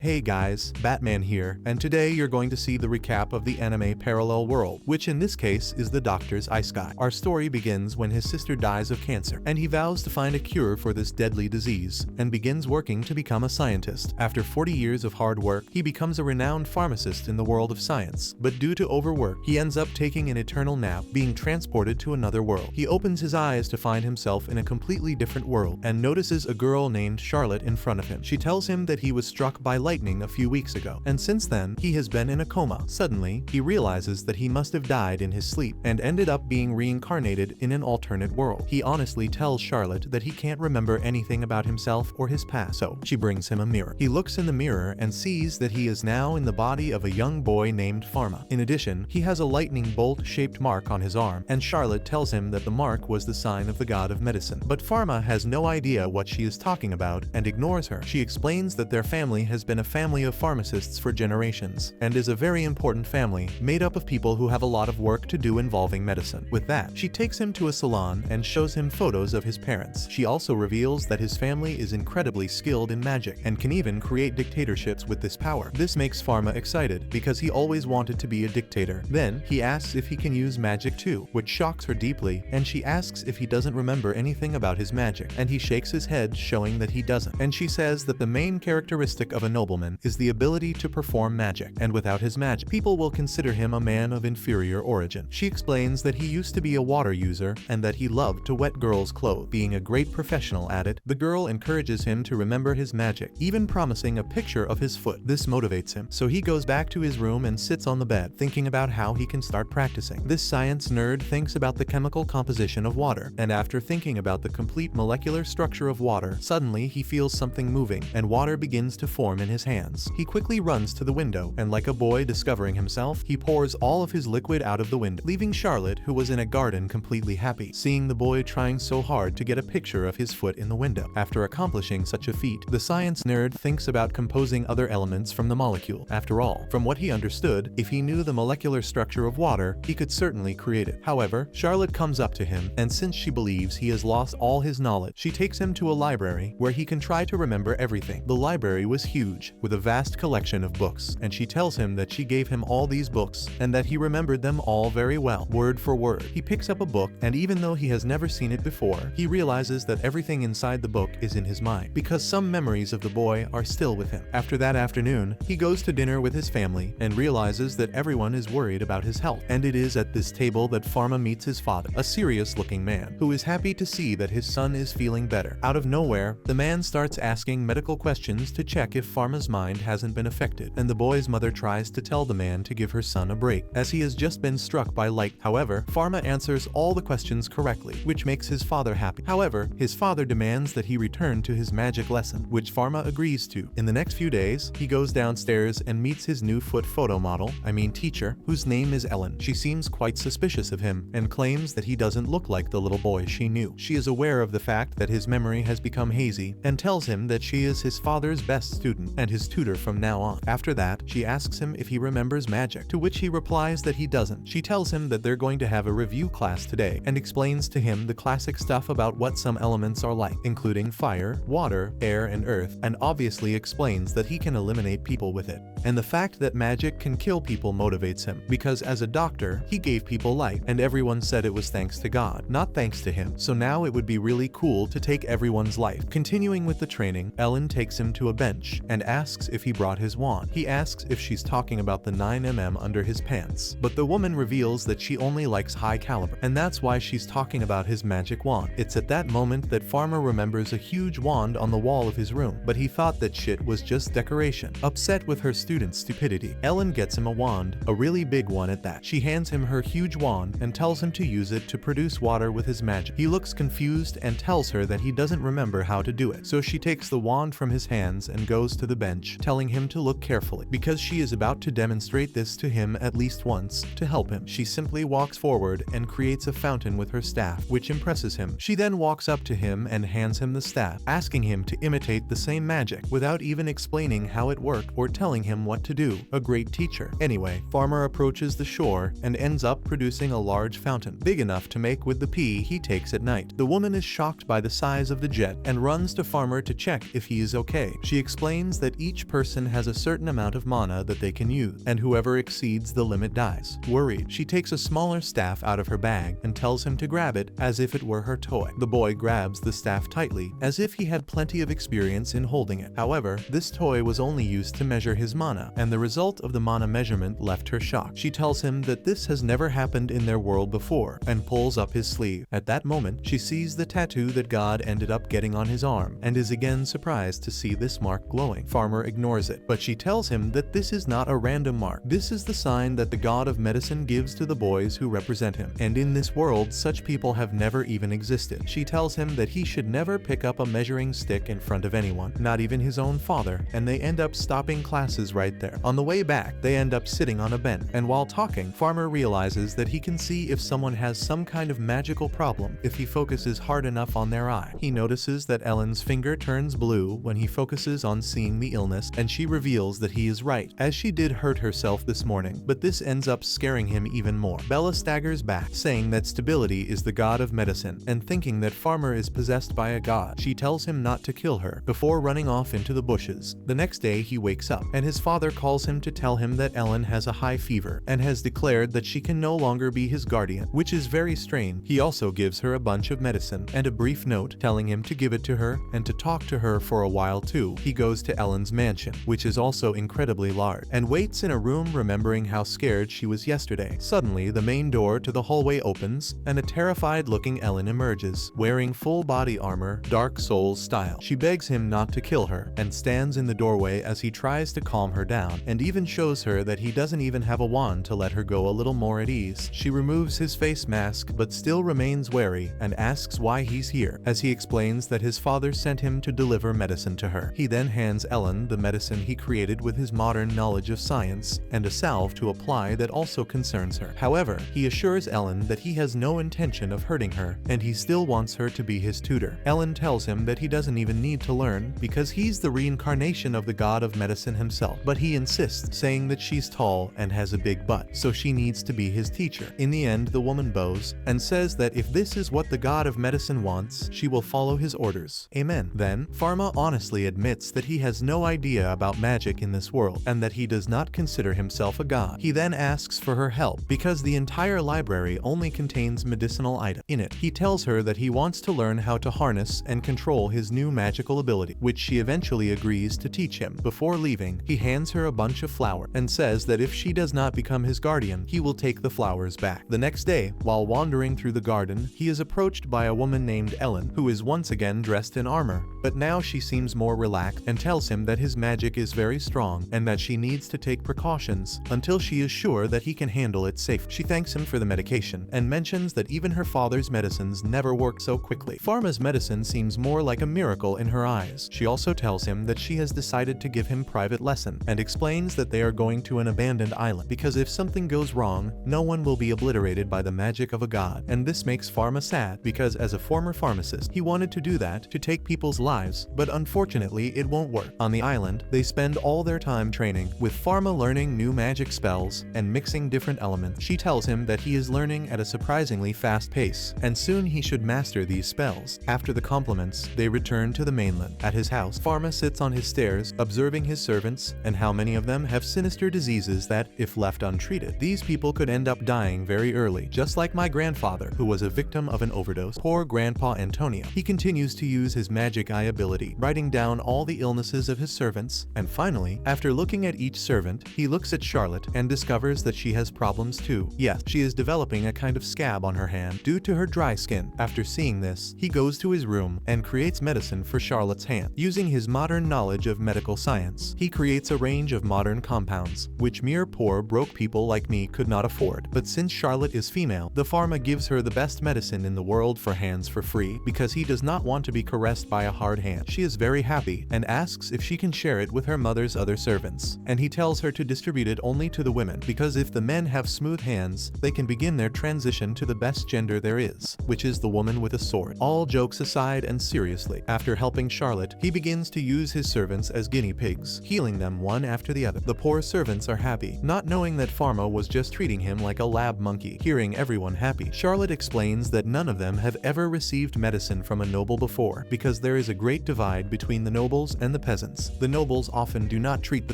Hey guys, Batman here, and today you're going to see the recap of the anime Parallel World, which in this case is the Doctor's Ice Guy. Our story begins when his sister dies of cancer, and he vows to find a cure for this deadly disease, and begins working to become a scientist. After 40 years of hard work, he becomes a renowned pharmacist in the world of science, but due to overwork, he ends up taking an eternal nap, being transported to another world. He opens his eyes to find himself in a completely different world, and notices a girl named Charlotte in front of him. She tells him that he was struck by lightning a few weeks ago, and since then, he has been in a coma. Suddenly, he realizes that he must have died in his sleep, and ended up being reincarnated in an alternate world. He honestly tells Charlotte that he can't remember anything about himself or his past, so she brings him a mirror. He looks in the mirror and sees that he is now in the body of a young boy named Pharma. In addition, he has a lightning bolt-shaped mark on his arm, and Charlotte tells him that the mark was the sign of the god of medicine. But Pharma has no idea what she is talking about and ignores her. She explains that their family has been a family of pharmacists for generations, and is a very important family, made up of people who have a lot of work to do involving medicine. With that, she takes him to a salon and shows him photos of his parents. She also reveals that his family is incredibly skilled in magic, and can even create dictatorships with this power. This makes Pharma excited, because he always wanted to be a dictator. Then, he asks if he can use magic too, which shocks her deeply, and she asks if he doesn't remember anything about his magic, and he shakes his head, showing that he doesn't. And she says that the main characteristic of a nobleman is the ability to perform magic, and without his magic, people will consider him a man of inferior origin. She explains that he used to be a water user, and that he loved to wet girls' clothes. Being a great professional at it, the girl encourages him to remember his magic, even promising a picture of his foot. This motivates him, so he goes back to his room and sits on the bed, thinking about how he can start practicing. This science nerd thinks about the chemical composition of water, and after thinking about the complete molecular structure of water, suddenly he feels something moving, and water begins to form in his hands. He quickly runs to the window, and like a boy discovering himself, he pours all of his liquid out of the window, leaving Charlotte, who was in a garden, completely happy, seeing the boy trying so hard to get a picture of his foot in the window. After accomplishing such a feat, the science nerd thinks about composing other elements from the molecule. After all, from what he understood, if he knew the molecular structure of water, he could certainly create it. However, Charlotte comes up to him, and since she believes he has lost all his knowledge, she takes him to a library where he can try to remember everything. The library was huge, with a vast collection of books, and she tells him that she gave him all these books, and that he remembered them all very well, word for word. He picks up a book, and even though he has never seen it before, he realizes that everything inside the book is in his mind, because some memories of the boy are still with him. After that afternoon, he goes to dinner with his family, and realizes that everyone is worried about his health, and it is at this table that Pharma meets his father, a serious-looking man, who is happy to see that his son is feeling better. Out of nowhere, the man starts asking medical questions to check if Pharma's mind hasn't been affected, and the boy's mother tries to tell the man to give her son a break, as he has just been struck by light. However, Pharma answers all the questions correctly, which makes his father happy. However, his father demands that he return to his magic lesson, which Pharma agrees to. In the next few days, he goes downstairs and meets his new foot photo model, teacher, whose name is Ellen. She seems quite suspicious of him, and claims that he doesn't look like the little boy she knew. She is aware of the fact that his memory has become hazy, and tells him that she is his father's best student, and his tutor from now on. After that, she asks him if he remembers magic, to which he replies that he doesn't. She tells him that they're going to have a review class today, and explains to him the classic stuff about what some elements are like, including fire, water, air, and earth, and obviously explains that he can eliminate people with it. And the fact that magic can kill people motivates him, because as a doctor, he gave people life, and everyone said it was thanks to God, not thanks to him. So now it would be really cool to take everyone's life. Continuing with the training, Ellen takes him to a bench, and asks if he brought his wand. He asks if she's talking about the 9mm under his pants, but the woman reveals that she only likes high caliber, and that's why she's talking about his magic wand. It's at that moment that Pharma remembers a huge wand on the wall of his room, but he thought that shit was just decoration. Upset with her student's stupidity, Ellen gets him a wand, a really big one at that. She hands him her huge wand and tells him to use it to produce water with his magic. He looks confused and tells her that he doesn't remember how to do it, so she takes the wand from his hands and goes to the bench, telling him to look carefully, because she is about to demonstrate this to him at least once, to help him. She simply walks forward and creates a fountain with her staff, which impresses him. She then walks up to him and hands him the staff, asking him to imitate the same magic, without even explaining how it worked or telling him what to do. A great teacher. Anyway, Pharma approaches the shore and ends up producing a large fountain, big enough to make with the pee he takes at night. The woman is shocked by the size of the jet and runs to Pharma to check if he is okay. She explains that that each person has a certain amount of mana that they can use, and whoever exceeds the limit dies. Worried, she takes a smaller staff out of her bag and tells him to grab it as if it were her toy. The boy grabs the staff tightly, as if he had plenty of experience in holding it. However, this toy was only used to measure his mana, and the result of the mana measurement left her shocked. She tells him that this has never happened in their world before, and pulls up his sleeve. At that moment, she sees the tattoo that God ended up getting on his arm, and is again surprised to see this mark glowing. Farmer ignores it, but she tells him that this is not a random mark. This is the sign that the god of medicine gives to the boys who represent him, and in this world such people have never even existed. She tells him that he should never pick up a measuring stick in front of anyone, not even his own father, and they end up stopping classes right there. On the way back, they end up sitting on a bench, and while talking, Farmer realizes that he can see if someone has some kind of magical problem if he focuses hard enough on their eye. He notices that Ellen's finger turns blue when he focuses on seeing the illness, and she reveals that he is right, as she did hurt herself this morning, but this ends up scaring him even more. Bella staggers back, saying that Stability is the god of medicine, and thinking that Farmer is possessed by a god, she tells him not to kill her, before running off into the bushes. The next day he wakes up, and his father calls him to tell him that Ellen has a high fever, and has declared that she can no longer be his guardian, which is very strange. He also gives her a bunch of medicine, and a brief note telling him to give it to her, and to talk to her for a while too. He goes to Ellen's mansion, which is also incredibly large, and waits in a room remembering how scared she was yesterday. Suddenly, the main door to the hallway opens, and a terrified-looking Ellen emerges, wearing full body armor, Dark Souls style. She begs him not to kill her, and stands in the doorway as he tries to calm her down, and even shows her that he doesn't even have a wand to let her go a little more at ease. She removes his face mask, but still remains wary, and asks why he's here, as he explains that his father sent him to deliver medicine to her. He then hands Ellen the medicine he created with his modern knowledge of science, and a salve to apply that also concerns her. However, he assures Ellen that he has no intention of hurting her, and he still wants her to be his tutor. Ellen tells him that he doesn't even need to learn, because he's the reincarnation of the god of medicine himself, but he insists, saying that she's tall and has a big butt, so she needs to be his teacher. In the end, the woman bows, and says that if this is what the god of medicine wants, she will follow his orders. Amen. Then, Pharma honestly admits that he has no idea about magic in this world, and that he does not consider himself a god. He then asks for her help, because the entire library only contains medicinal items. In it, he tells her that he wants to learn how to harness and control his new magical ability, which she eventually agrees to teach him. Before leaving, he hands her a bunch of flowers, and says that if she does not become his guardian, he will take the flowers back. The next day, while wandering through the garden, he is approached by a woman named Ellen, who is once again dressed in armor, but now she seems more relaxed, and tells him that his magic is very strong, and that she needs to take precautions until she is sure that he can handle it safe. She thanks him for the medication, and mentions that even her father's medicines never worked so quickly. Pharma's medicine seems more like a miracle in her eyes. She also tells him that she has decided to give him private lesson, and explains that they are going to an abandoned island, because if something goes wrong, no one will be obliterated by the magic of a god. And this makes Pharma sad, because as a former pharmacist, he wanted to do that, to take people's lives, but unfortunately it won't work. On the island, they spend all their time training, with Pharma learning new magic spells, and mixing different elements. She tells him that he is learning at a surprisingly fast pace, and soon he should master these spells. After the compliments, they return to the mainland. At his house, Pharma sits on his stairs, observing his servants, and how many of them have sinister diseases that, if left untreated, these people could end up dying very early, just like my grandfather, who was a victim of an overdose. Poor Grandpa Antonio. He continues to use his magic eye ability, writing down all the illnesses of his servants, and finally, after looking at each servant, he looks at Charlotte and discovers that she has problems too. Yes, she is developing a kind of scab on her hand due to her dry skin. After seeing this, he goes to his room and creates medicine for Charlotte's hand. Using his modern knowledge of medical science, he creates a range of modern compounds, which mere poor broke people like me could not afford. But since Charlotte is female, the pharma gives her the best medicine in the world for hands for free, because he does not want to be caressed by a hard hand. She is very happy, and asks if she can share it with her mother's other servants, and he tells her to distribute it only to the women, because if the men have smooth hands, they can begin their transition to the best gender there is, which is the woman with a sword. All jokes aside and seriously, after helping Charlotte, he begins to use his servants as guinea pigs, healing them one after the other. The poor servants are happy, not knowing that Pharma was just treating him like a lab monkey. Hearing everyone happy, Charlotte explains that none of them have ever received medicine from a noble before, because there is a great divide between the nobles and the peasants. peasants. The nobles often do not treat the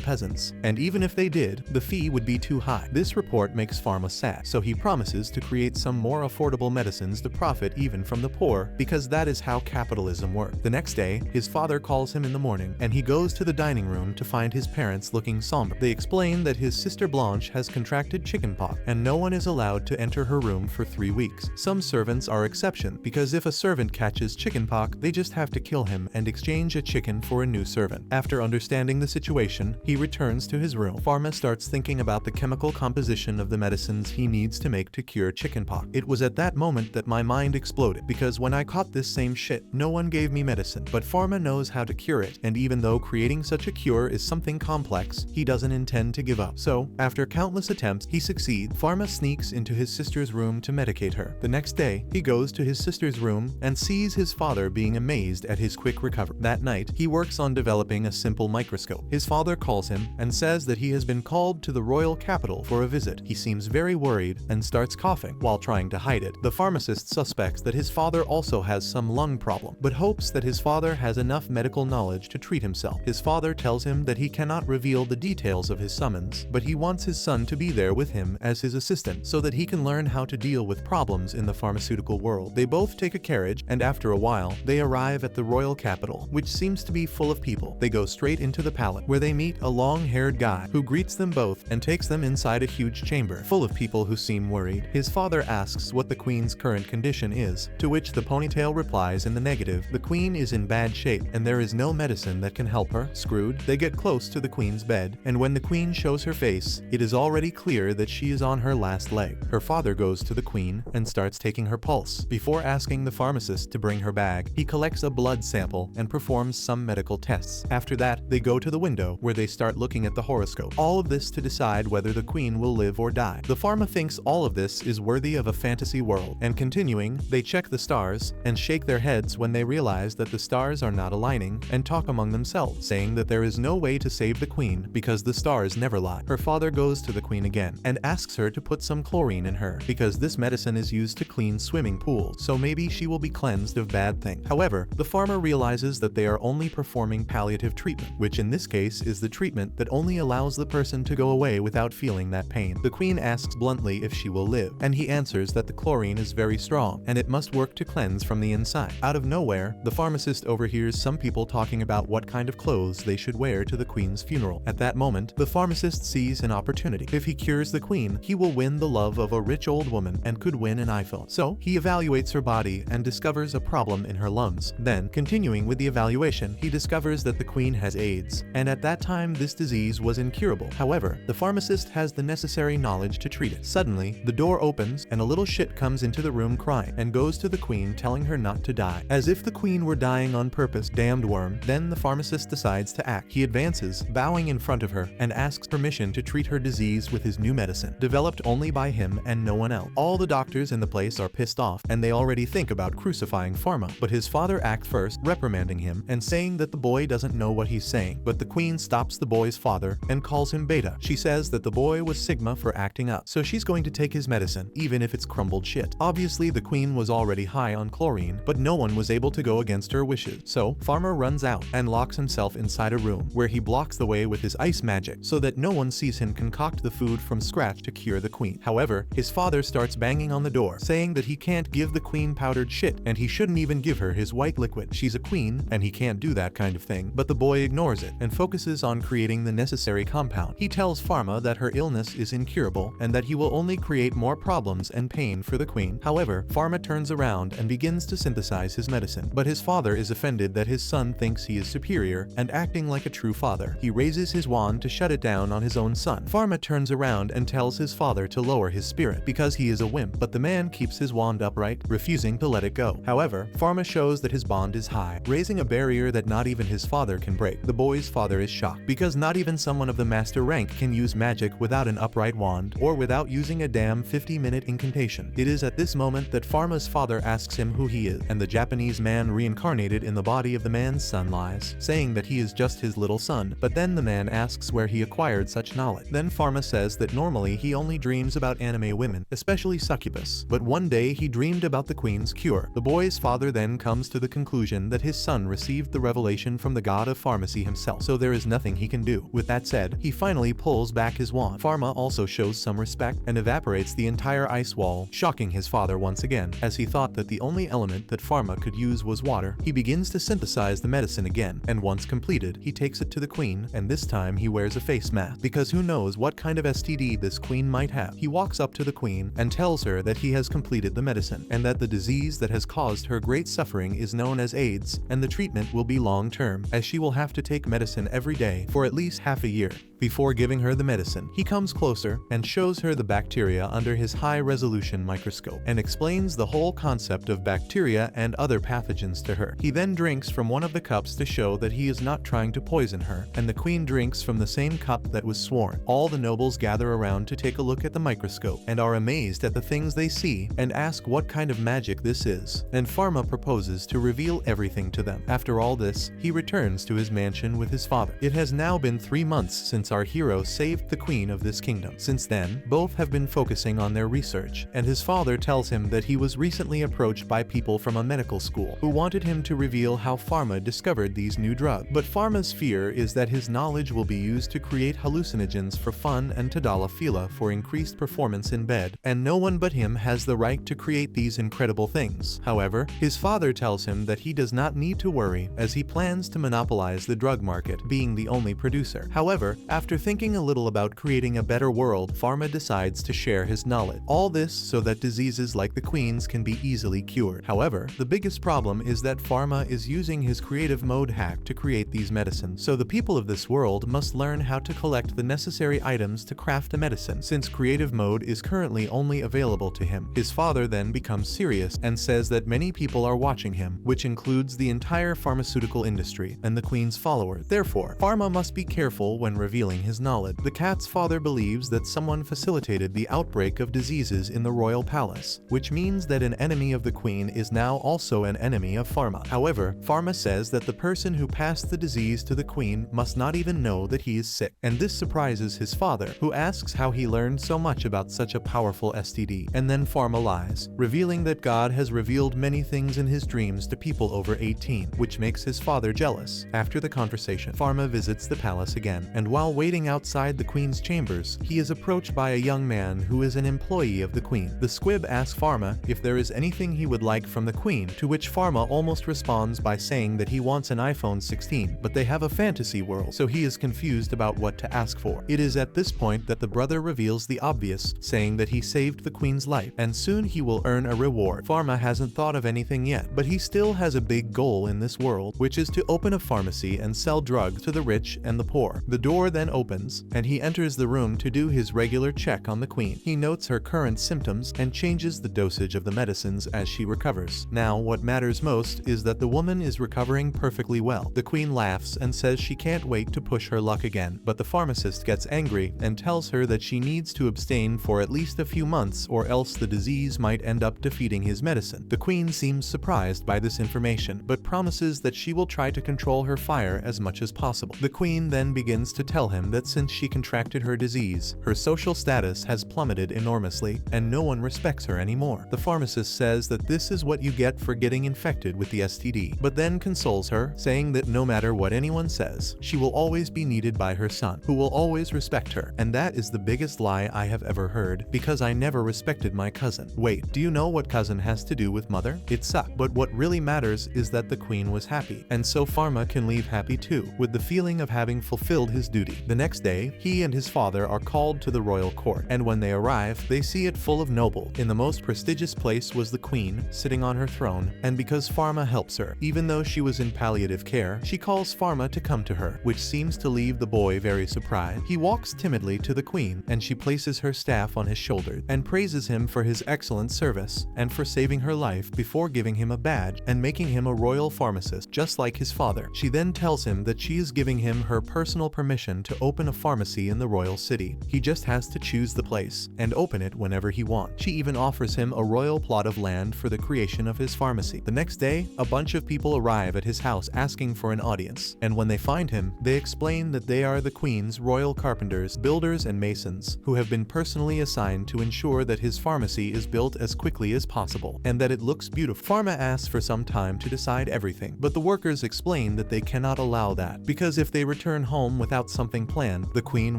peasants, and even if they did, the fee would be too high. This report makes Pharma sad, so he promises to create some more affordable medicines to profit even from the poor, because that is how capitalism works. The next day, his father calls him in the morning, and he goes to the dining room to find his parents looking somber. They explain that his sister Blanche has contracted chickenpox, and no one is allowed to enter her room for 3 weeks. Some servants are exception, because if a servant catches chickenpox, they just have to kill him and exchange a chicken for a new servant. After understanding the situation, he returns to his room. Pharma starts thinking about the chemical composition of the medicines he needs to make to cure chickenpox. It was at that moment that my mind exploded, because when I caught this same shit, no one gave me medicine, but Pharma knows how to cure it, and even though creating such a cure is something complex, he doesn't intend to give up. So, after countless attempts, he succeeds. Pharma sneaks into his sister's room to medicate her. The next day, he goes to his sister's room and sees his father being amazed at his quick recovery. That night, he works on developing a simple microscope. His father calls him and says that he has been called to the royal capital for a visit. He seems very worried and starts coughing while trying to hide it. The pharmacist suspects that his father also has some lung problem, but hopes that his father has enough medical knowledge to treat himself. His father tells him that he cannot reveal the details of his summons, but he wants his son to be there with him as his assistant so that he can learn how to deal with problems in the pharmaceutical world. They both take a carriage, and after a while, they arrive at the royal capital, which seems to be full of people. They go straight into the palace, where they meet a long-haired guy who greets them both and takes them inside a huge chamber full of people who seem worried. His father asks what the queen's current condition is, to which the ponytail replies in the negative. The queen is in bad shape, and there is no medicine that can help her. Screwed, they get close to the queen's bed, and when the queen shows her face, it is already clear that she is on her last leg. Her father goes to the queen and starts taking her pulse. Before asking the pharmacist to bring her bag, he collects a blood sample and performs some medical tests. After that, they go to the window, where they start looking at the horoscope. All of this to decide whether the queen will live or die. The pharma thinks all of this is worthy of a fantasy world, and continuing, they check the stars and shake their heads when they realize that the stars are not aligning and talk among themselves, saying that there is no way to save the queen because the stars never lie. Her father goes to the queen again and asks her to put some chlorine in her because this medicine is used to clean swimming pools, so maybe she will be cleansed of bad things. However, the farmer realizes that they are only performing palliative treatment, which in this case is the treatment that only allows the person to go away without feeling that pain. The queen asks bluntly if she will live, and he answers that the chlorine is very strong and it must work to cleanse from the inside. Out of nowhere, the pharmacist overhears some people talking about what kind of clothes they should wear to the queen's funeral. At that moment, the pharmacist sees an opportunity. If he cures the queen, he will win the love of a rich old woman and could win an iPhone. So, he evaluates her body and discovers a problem in her lungs. Then, continuing with the evaluation, he discovers that the queen has AIDS, and at that time this disease was incurable. However, the pharmacist has the necessary knowledge to treat it. Suddenly, the door opens and a little shit comes into the room crying and goes to the queen telling her not to die, as if the queen were dying on purpose. Damned worm. Then the pharmacist decides to act. He advances, bowing in front of her, and asks permission to treat her disease with his new medicine, developed only by him and no one else. All the doctors in the place are pissed off, and they already think about crucifying Pharma, but his father acts first, reprimanding him and saying that the boy doesn't know what he's saying. But the queen stops the boy's father and calls him Beta. She says that the boy was Sigma for acting up, so she's going to take his medicine, even if it's crumbled shit. Obviously, the queen was already high on chlorine, but no one was able to go against her wishes. So, Farmer runs out and locks himself inside a room, where he blocks the way with his ice magic, so that no one sees him concoct the food from scratch to cure the queen. However, his father starts banging on the door, saying that he can't give the queen powdered shit, and he shouldn't even give her his white liquid. She's a queen, and he can't do that kind of thing. But the boy ignores it, and focuses on creating the necessary compound. He tells Pharma that her illness is incurable, and that he will only create more problems and pain for the queen. However, Pharma turns around and begins to synthesize his medicine, but his father is offended that his son thinks he is superior, and acting like a true father, he raises his wand to shut it down on his own son. Pharma turns around and tells his father to lower his spirit, because he is a wimp, but the man keeps his wand upright, refusing to let it go. However, Pharma shows that his bond is high, raising a barrier that not even his father can break. The boy's father is shocked, because not even someone of the master rank can use magic without an upright wand, or without using a damn 50-minute incantation. It is at this moment that Pharma's father asks him who he is, and the Japanese man reincarnated in the body of the man's son lies, saying that he is just his little son, but then the man asks where he acquired such knowledge. Then Pharma says that normally he only dreams about anime women, especially succubus, but one day he dreamed about the queen's cure. The boy's father then comes to the conclusion that his son received the revelation from the god of pharmacy himself, so there is nothing he can do. With that said, he finally pulls back his wand. Pharma also shows some respect and evaporates the entire ice wall, shocking his father once again. As he thought that the only element that Pharma could use was water, he begins to synthesize the medicine again, and once completed, he takes it to the queen, and this time he wears a face mask, because who knows what kind of STD this queen might have. He walks up to the queen and tells her that he has completed the medicine, and that the disease that has caused her great suffering is known as AIDS, and the treatment will be long-term, as she will have to take medicine every day for at least half a year. Before giving her the medicine, he comes closer and shows her the bacteria under his high-resolution microscope and explains the whole concept of bacteria and other pathogens to her. He then drinks from one of the cups to show that he is not trying to poison her, and the queen drinks from the same cup that was sworn. All the nobles gather around to take a look at the microscope and are amazed at the things they see and ask what kind of magic this is. And Pharma proposes to reveal everything to them. After all this, he returns to his mansion with his father. It has now been 3 months since our hero saved the queen of this kingdom. Since then, both have been focusing on their research, and his father tells him that he was recently approached by people from a medical school who wanted him to reveal how Pharma discovered these new drugs. But Pharma's fear is that his knowledge will be used to create hallucinogens for fun and tadalafila for increased performance in bed, and no one but him has the right to create these incredible things. However, his father tells him that he does not need to worry, as he plans to monopolize the drug market, being the only producer. However, after thinking a little about creating a better world, Pharma decides to share his knowledge. All this so that diseases like the queen's can be easily cured. However, the biggest problem is that Pharma is using his creative mode hack to create these medicines. So the people of this world must learn how to collect the necessary items to craft a medicine, since creative mode is currently only available to him. His father then becomes serious and says that many people are watching him, which includes the entire pharmaceutical industry and the queen's followers. Therefore, Pharma must be careful when revealing his knowledge. The cat's father believes that someone facilitated the outbreak of diseases in the royal palace, which means that an enemy of the queen is now also an enemy of Pharma. However, Pharma says that the person who passed the disease to the queen must not even know that he is sick, and this surprises his father, who asks how he learned so much about such a powerful STD. And then Pharma lies, revealing that God has revealed many things in his dreams to people over 18, which makes his father jealous. After the conversation, Pharma visits the palace again, and while waiting outside the queen's chambers, he is approached by a young man who is an employee of the queen. The squib asks Pharma if there is anything he would like from the queen, to which Pharma almost responds by saying that he wants an iPhone 16, but they have a fantasy world, so he is confused about what to ask for. It is at this point that the brother reveals the obvious, saying that he saved the queen's life, and soon he will earn a reward. Pharma hasn't thought of anything yet, but he still has a big goal in this world, which is to open a pharmacy and sell drugs to the rich and the poor. The door then opens, and he enters the room to do his regular check on the queen. He notes her current symptoms and changes the dosage of the medicines as she recovers. Now, what matters most is that the woman is recovering perfectly well. The queen laughs and says she can't wait to push her luck again, but the pharmacist gets angry and tells her that she needs to abstain for at least a few months or else the disease might end up defeating his medicine. The queen seems surprised by this information, but promises that she will try to control her fire as much as possible. The queen then begins to tell him that since she contracted her disease, her social status has plummeted enormously and no one respects her anymore. The pharmacist says that this is what you get for getting infected with the STD, but then consoles her, saying that no matter what anyone says, she will always be needed by her son, who will always respect her. And that is the biggest lie I have ever heard, because I never respected my cousin. Wait, do you know what cousin has to do with mother? It sucked. But what really matters is that the queen was happy, and so Pharma can leave happy too, with the feeling of having fulfilled his duty. The next day, he and his father are called to the royal court, and when they arrive, they see it full of nobles. In the most prestigious place was the queen, sitting on her throne, and because Pharma helps her, even though she was in palliative care, she calls Pharma to come to her, which seems to leave the boy very surprised. He walks timidly to the queen, and she places her staff on his shoulder, and praises him for his excellent service, and for saving her life before giving him a badge, and making him a royal pharmacist, just like his father. She then tells him that she is giving him her personal permission to to open a pharmacy in the royal city. He just has to choose the place and open it whenever he wants. She even offers him a royal plot of land for the creation of his pharmacy. The next day, a bunch of people arrive at his house asking for an audience, and when they find him, they explain that they are the Queen's royal carpenters, builders, and masons who have been personally assigned to ensure that his pharmacy is built as quickly as possible and that it looks beautiful. Pharma asks for some time to decide everything, but the workers explain that they cannot allow that because if they return home without something planned, the Queen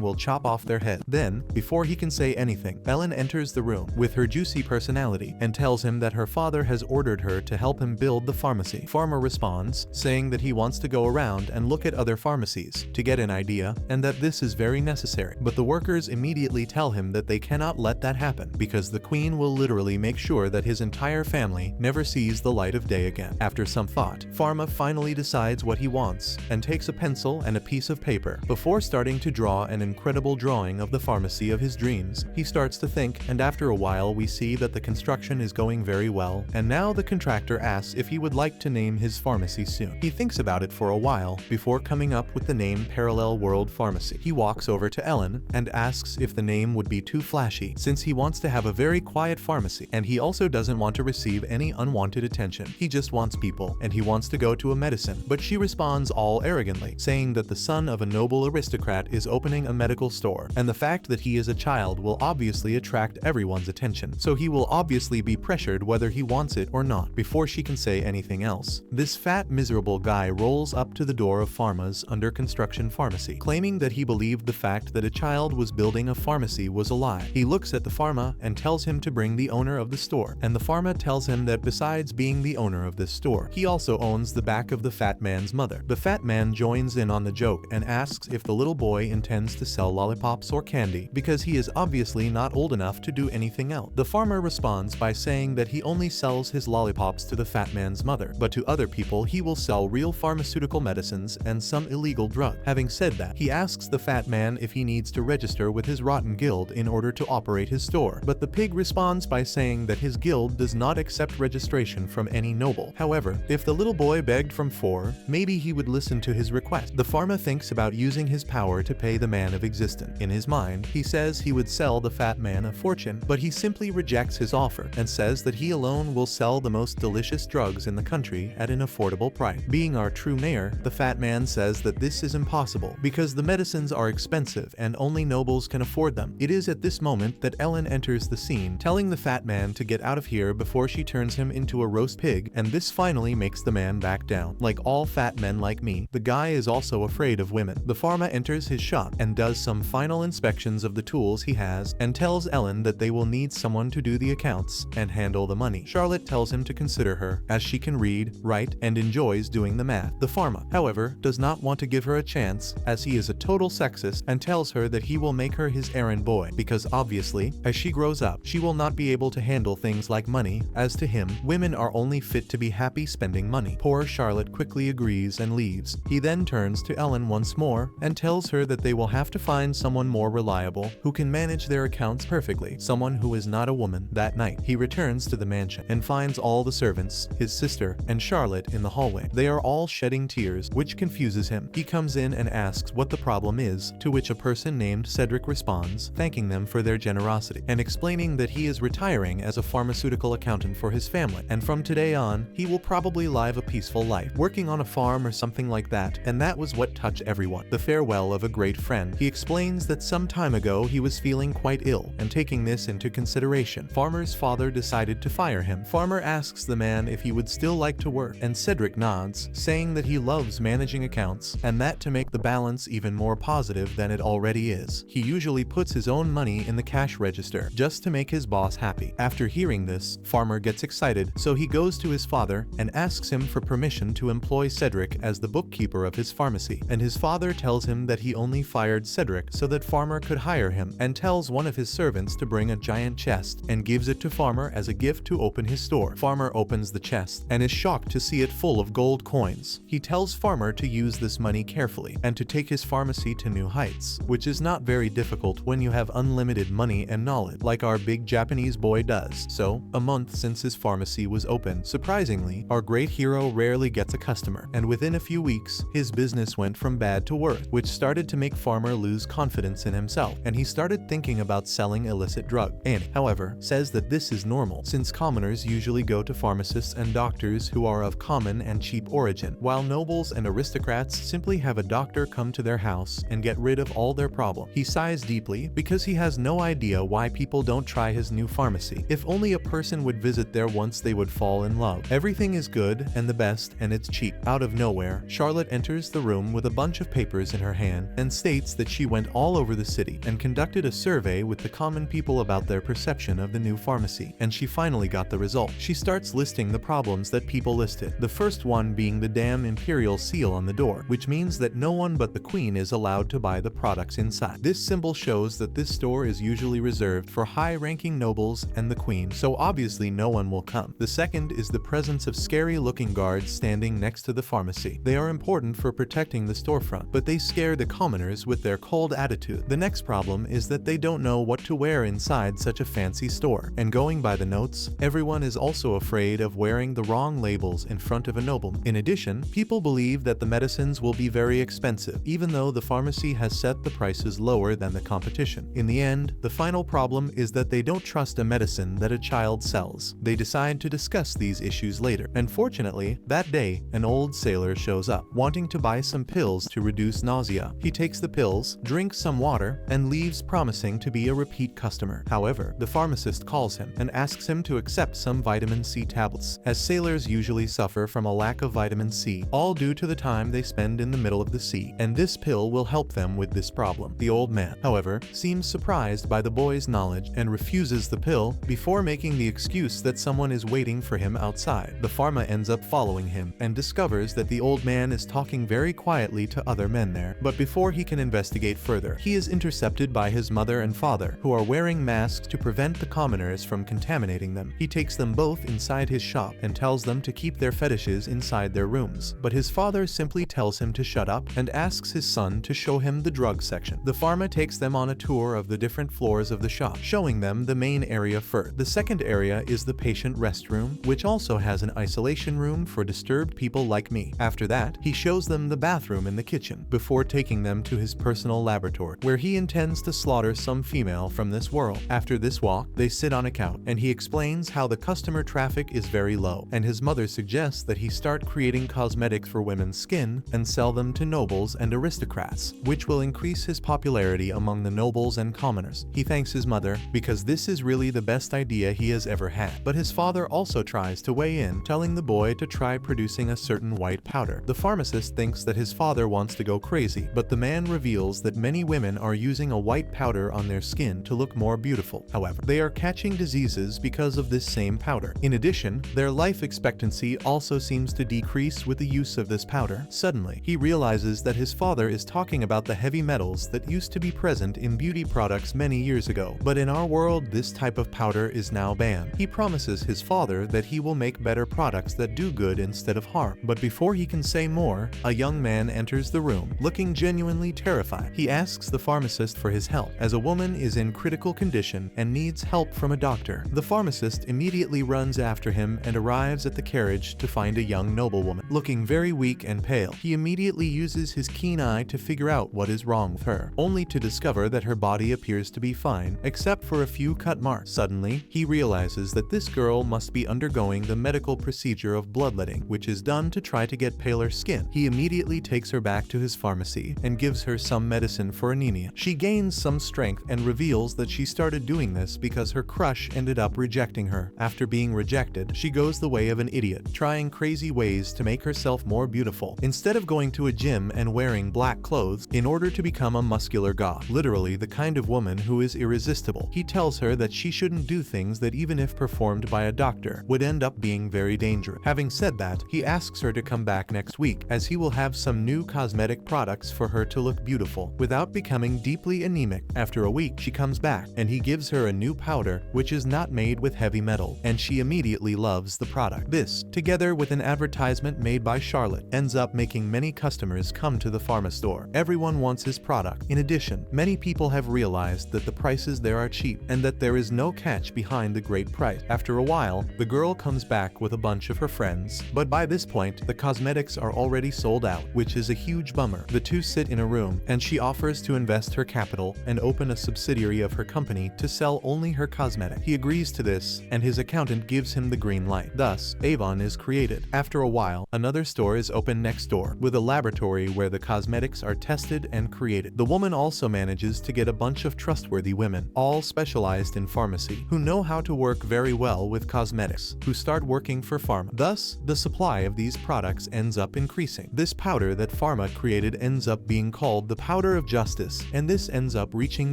will chop off their head. Then, before he can say anything, Ellen enters the room with her juicy personality and tells him that her father has ordered her to help him build the pharmacy. Pharma responds, saying that he wants to go around and look at other pharmacies to get an idea and that this is very necessary. But the workers immediately tell him that they cannot let that happen because the Queen will literally make sure that his entire family never sees the light of day again. After some thought, Pharma finally decides what he wants and takes a pencil and a piece of paper. Before starting to draw an incredible drawing of the pharmacy of his dreams, he starts to think, and after a while we see that the construction is going very well, and now the contractor asks if he would like to name his pharmacy soon. He thinks about it for a while before coming up with the name Parallel World Pharmacy. He walks over to Ellen and asks if the name would be too flashy, since he wants to have a very quiet pharmacy, and he also doesn't want to receive any unwanted attention. He just wants people, and he wants to go to a medicine. But she responds all arrogantly, saying that the son of a noble aristocrat is opening a medical store, and the fact that he is a child will obviously attract everyone's attention, so he will obviously be pressured whether he wants it or not. Before she can say anything else, this fat miserable guy rolls up to the door of Pharma's under construction pharmacy, claiming that he believed the fact that a child was building a pharmacy was a lie. He looks at the Pharma and tells him to bring the owner of the store, and the Pharma tells him that besides being the owner of this store, he also owns the back of the fat man's mother. The fat man joins in on the joke and asks if the little boy intends to sell lollipops or candy because he is obviously not old enough to do anything else. The farmer responds by saying that he only sells his lollipops to the fat man's mother, but to other people he will sell real pharmaceutical medicines and some illegal drug. Having said that, he asks the fat man if he needs to register with his rotten guild in order to operate his store, but the pig responds by saying that his guild does not accept registration from any noble. However, if the little boy begged from four, maybe he would listen to his request. The farmer thinks about using his power to pay the man of existence. In his mind, he says he would sell the fat man a fortune, but he simply rejects his offer and says that he alone will sell the most delicious drugs in the country at an affordable price. Being our true mayor, the fat man says that this is impossible because the medicines are expensive and only nobles can afford them. It is at this moment that Ellen enters the scene, telling the fat man to get out of here before she turns him into a roast pig, and this finally makes the man back down. Like all fat men like me, the guy is also afraid of women. The Pharma enters his shop and does some final inspections of the tools he has and tells Ellen that they will need someone to do the accounts and handle the money. Charlotte tells him to consider her, as she can read, write, and enjoys doing the math. The Pharma, however, does not want to give her a chance, as he is a total sexist, and tells her that he will make her his errand boy because obviously, as she grows up, she will not be able to handle things like money, as to him, women are only fit to be happy spending money. Poor Charlotte quickly agrees and leaves. He then turns to Ellen once more and tells her that they will have to find someone more reliable who can manage their accounts perfectly, someone who is not a woman. That night, he returns to the mansion and finds all the servants, his sister, and Charlotte in the hallway. They are all shedding tears, which confuses him. He comes in and asks what the problem is, to which a person named Cedric responds, thanking them for their generosity and explaining that he is retiring as a pharmaceutical accountant for his family, and from today on, he will probably live a peaceful life, working on a farm or something like that, and that was what touched everyone. The farewell of a great friend. He explains that some time ago he was feeling quite ill, and taking this into consideration, Farmer's father decided to fire him. Farmer asks the man if he would still like to work, and Cedric nods, saying that he loves managing accounts, and that to make the balance even more positive than it already is, he usually puts his own money in the cash register, just to make his boss happy. After hearing this, Farmer gets excited, so he goes to his father and asks him for permission to employ Cedric as the bookkeeper of his pharmacy, and his father tells him that he only fired Cedric so that Farmer could hire him, and tells one of his servants to bring a giant chest and gives it to Farmer as a gift to open his store. Farmer opens the chest and is shocked to see it full of gold coins. He tells Farmer to use this money carefully and to take his pharmacy to new heights, which is not very difficult when you have unlimited money and knowledge, like our big Japanese boy does. So, a month since his pharmacy was open, surprisingly, our great hero rarely gets a customer, and within a few weeks, his business went from bad to worse, which started to make Farmer lose confidence in himself, and he started thinking about selling illicit drugs. Annie, however, says that this is normal, since commoners usually go to pharmacists and doctors who are of common and cheap origin, while nobles and aristocrats simply have a doctor come to their house and get rid of all their problems. He sighs deeply because he has no idea why people don't try his new pharmacy. If only a person would visit there once, they would fall in love. Everything is good and the best, and it's cheap. Out of nowhere, Charlotte enters the room with a bunch of papers in her hand and states that she went all over the city and conducted a survey with the common people about their perception of the new pharmacy, and she finally got the result. She starts listing the problems that people listed, the first one being the damn imperial seal on the door, which means that no one but the queen is allowed to buy the products inside. This symbol shows that this store is usually reserved for high-ranking nobles and the queen, so obviously no one will come. The second is the presence of scary-looking guards standing next to the pharmacy. They are important for protecting the storefront, but they scare the commoners with their cold attitude. The next problem is that they don't know what to wear inside such a fancy store, and going by the notes, everyone is also afraid of wearing the wrong labels in front of a nobleman. In addition, people believe that the medicines will be very expensive, even though the pharmacy has set the prices lower than the competition. In the end, the final problem is that they don't trust a medicine that a child sells. They decide to discuss these issues later. Unfortunately, that day, an old sailor shows up, wanting to buy some pills to reduce nausea. He takes the pills, drinks some water, and leaves, promising to be a repeat customer. However, the pharmacist calls him and asks him to accept some vitamin C tablets, as sailors usually suffer from a lack of vitamin C, all due to the time they spend in the middle of the sea, and this pill will help them with this problem. The old man, however, seems surprised by the boy's knowledge and refuses the pill before making the excuse that someone is waiting for him outside. The pharma ends up following him and discovers that the old man is talking very quietly to other men there, but before he can investigate further, he is intercepted by his mother and father, who are wearing masks to prevent the commoners from contaminating them. He takes them both inside his shop and tells them to keep their fetishes inside their rooms, but his father simply tells him to shut up and asks his son to show him the drug section. The pharma takes them on a tour of the different floors of the shop, showing them the main area first. The second area is the patient restroom, which also has an isolation room for disturbed people like me. After that, he shows them the bathroom in the kitchen, before taking them to his personal laboratory, where he intends to slaughter some female from this world. After this walk, they sit on a couch, and he explains how the customer traffic is very low, and his mother suggests that he start creating cosmetics for women's skin and sell them to nobles and aristocrats, which will increase his popularity among the nobles and commoners. He thanks his mother because this is really the best idea he has ever had, but his father also tries to weigh in, telling the boy to try producing a certain white powder. The pharmacist thinks that his father wants to go crazy, but the man reveals that many women are using a white powder on their skin to look more beautiful. However, they are catching diseases because of this same powder. In addition, their life expectancy also seems to decrease with the use of this powder. Suddenly, he realizes that his father is talking about the heavy metals that used to be present in beauty products many years ago, but in our world this type of powder is now banned. He promises his father that he will make better products that do good instead of harm, but before he can say more, a young man enters the room, looking genuinely terrified. He asks the pharmacist for his help, as a woman is in critical condition and needs help from a doctor. The pharmacist immediately runs after him and arrives at the carriage to find a young noblewoman, looking very weak and pale. He immediately uses his keen eye to figure out what is wrong with her, only to discover that her body appears to be fine, except for a few cut marks. Suddenly, he realizes that this girl must be undergoing the medical procedure of bloodletting, which is done to try to get paler skin. He immediately takes her back to his pharmacy and gives her some medicine for anemia. She gains some strength and reveals that she started doing this because her crush ended up rejecting her. After being rejected, she goes the way of an idiot, trying crazy ways to make herself more beautiful. Instead of going to a gym and wearing black clothes in order to become a muscular god, literally the kind of woman who is irresistible, he tells her that she shouldn't do things that, even if performed by a doctor, would end up being very dangerous. Having said that, he asks her to come back next week, as he will have some new cosmetic products for her to look beautiful without becoming deeply anemic. After a week, she comes back, and he gives her a new powder which is not made with heavy metal, and she immediately loves the product. This, together with an advertisement made by Charlotte, ends up making many customers come to the pharma store. Everyone wants his product. In addition, many people have realized that the prices there are cheap and that there is no catch behind the great price. After a while, the girl comes back with a bunch of her friends, but by this point, the cosmetics are already sold out, which is a huge bummer. The two sit in a room, and she offers to invest her capital and open a subsidiary of her company to sell only her cosmetic. He agrees to this, and his accountant gives him the green light. Thus, Avon is created. After a while, another store is opened next door, with a laboratory where the cosmetics are tested and created. The woman also manages to get a bunch of trustworthy women, all specialized in pharmacy, who know how to work very well with cosmetics, who start working for Pharma. Thus, the supply of these products ends up increasing. This powder that Pharma created ends up being called the powder of justice, and this ends up reaching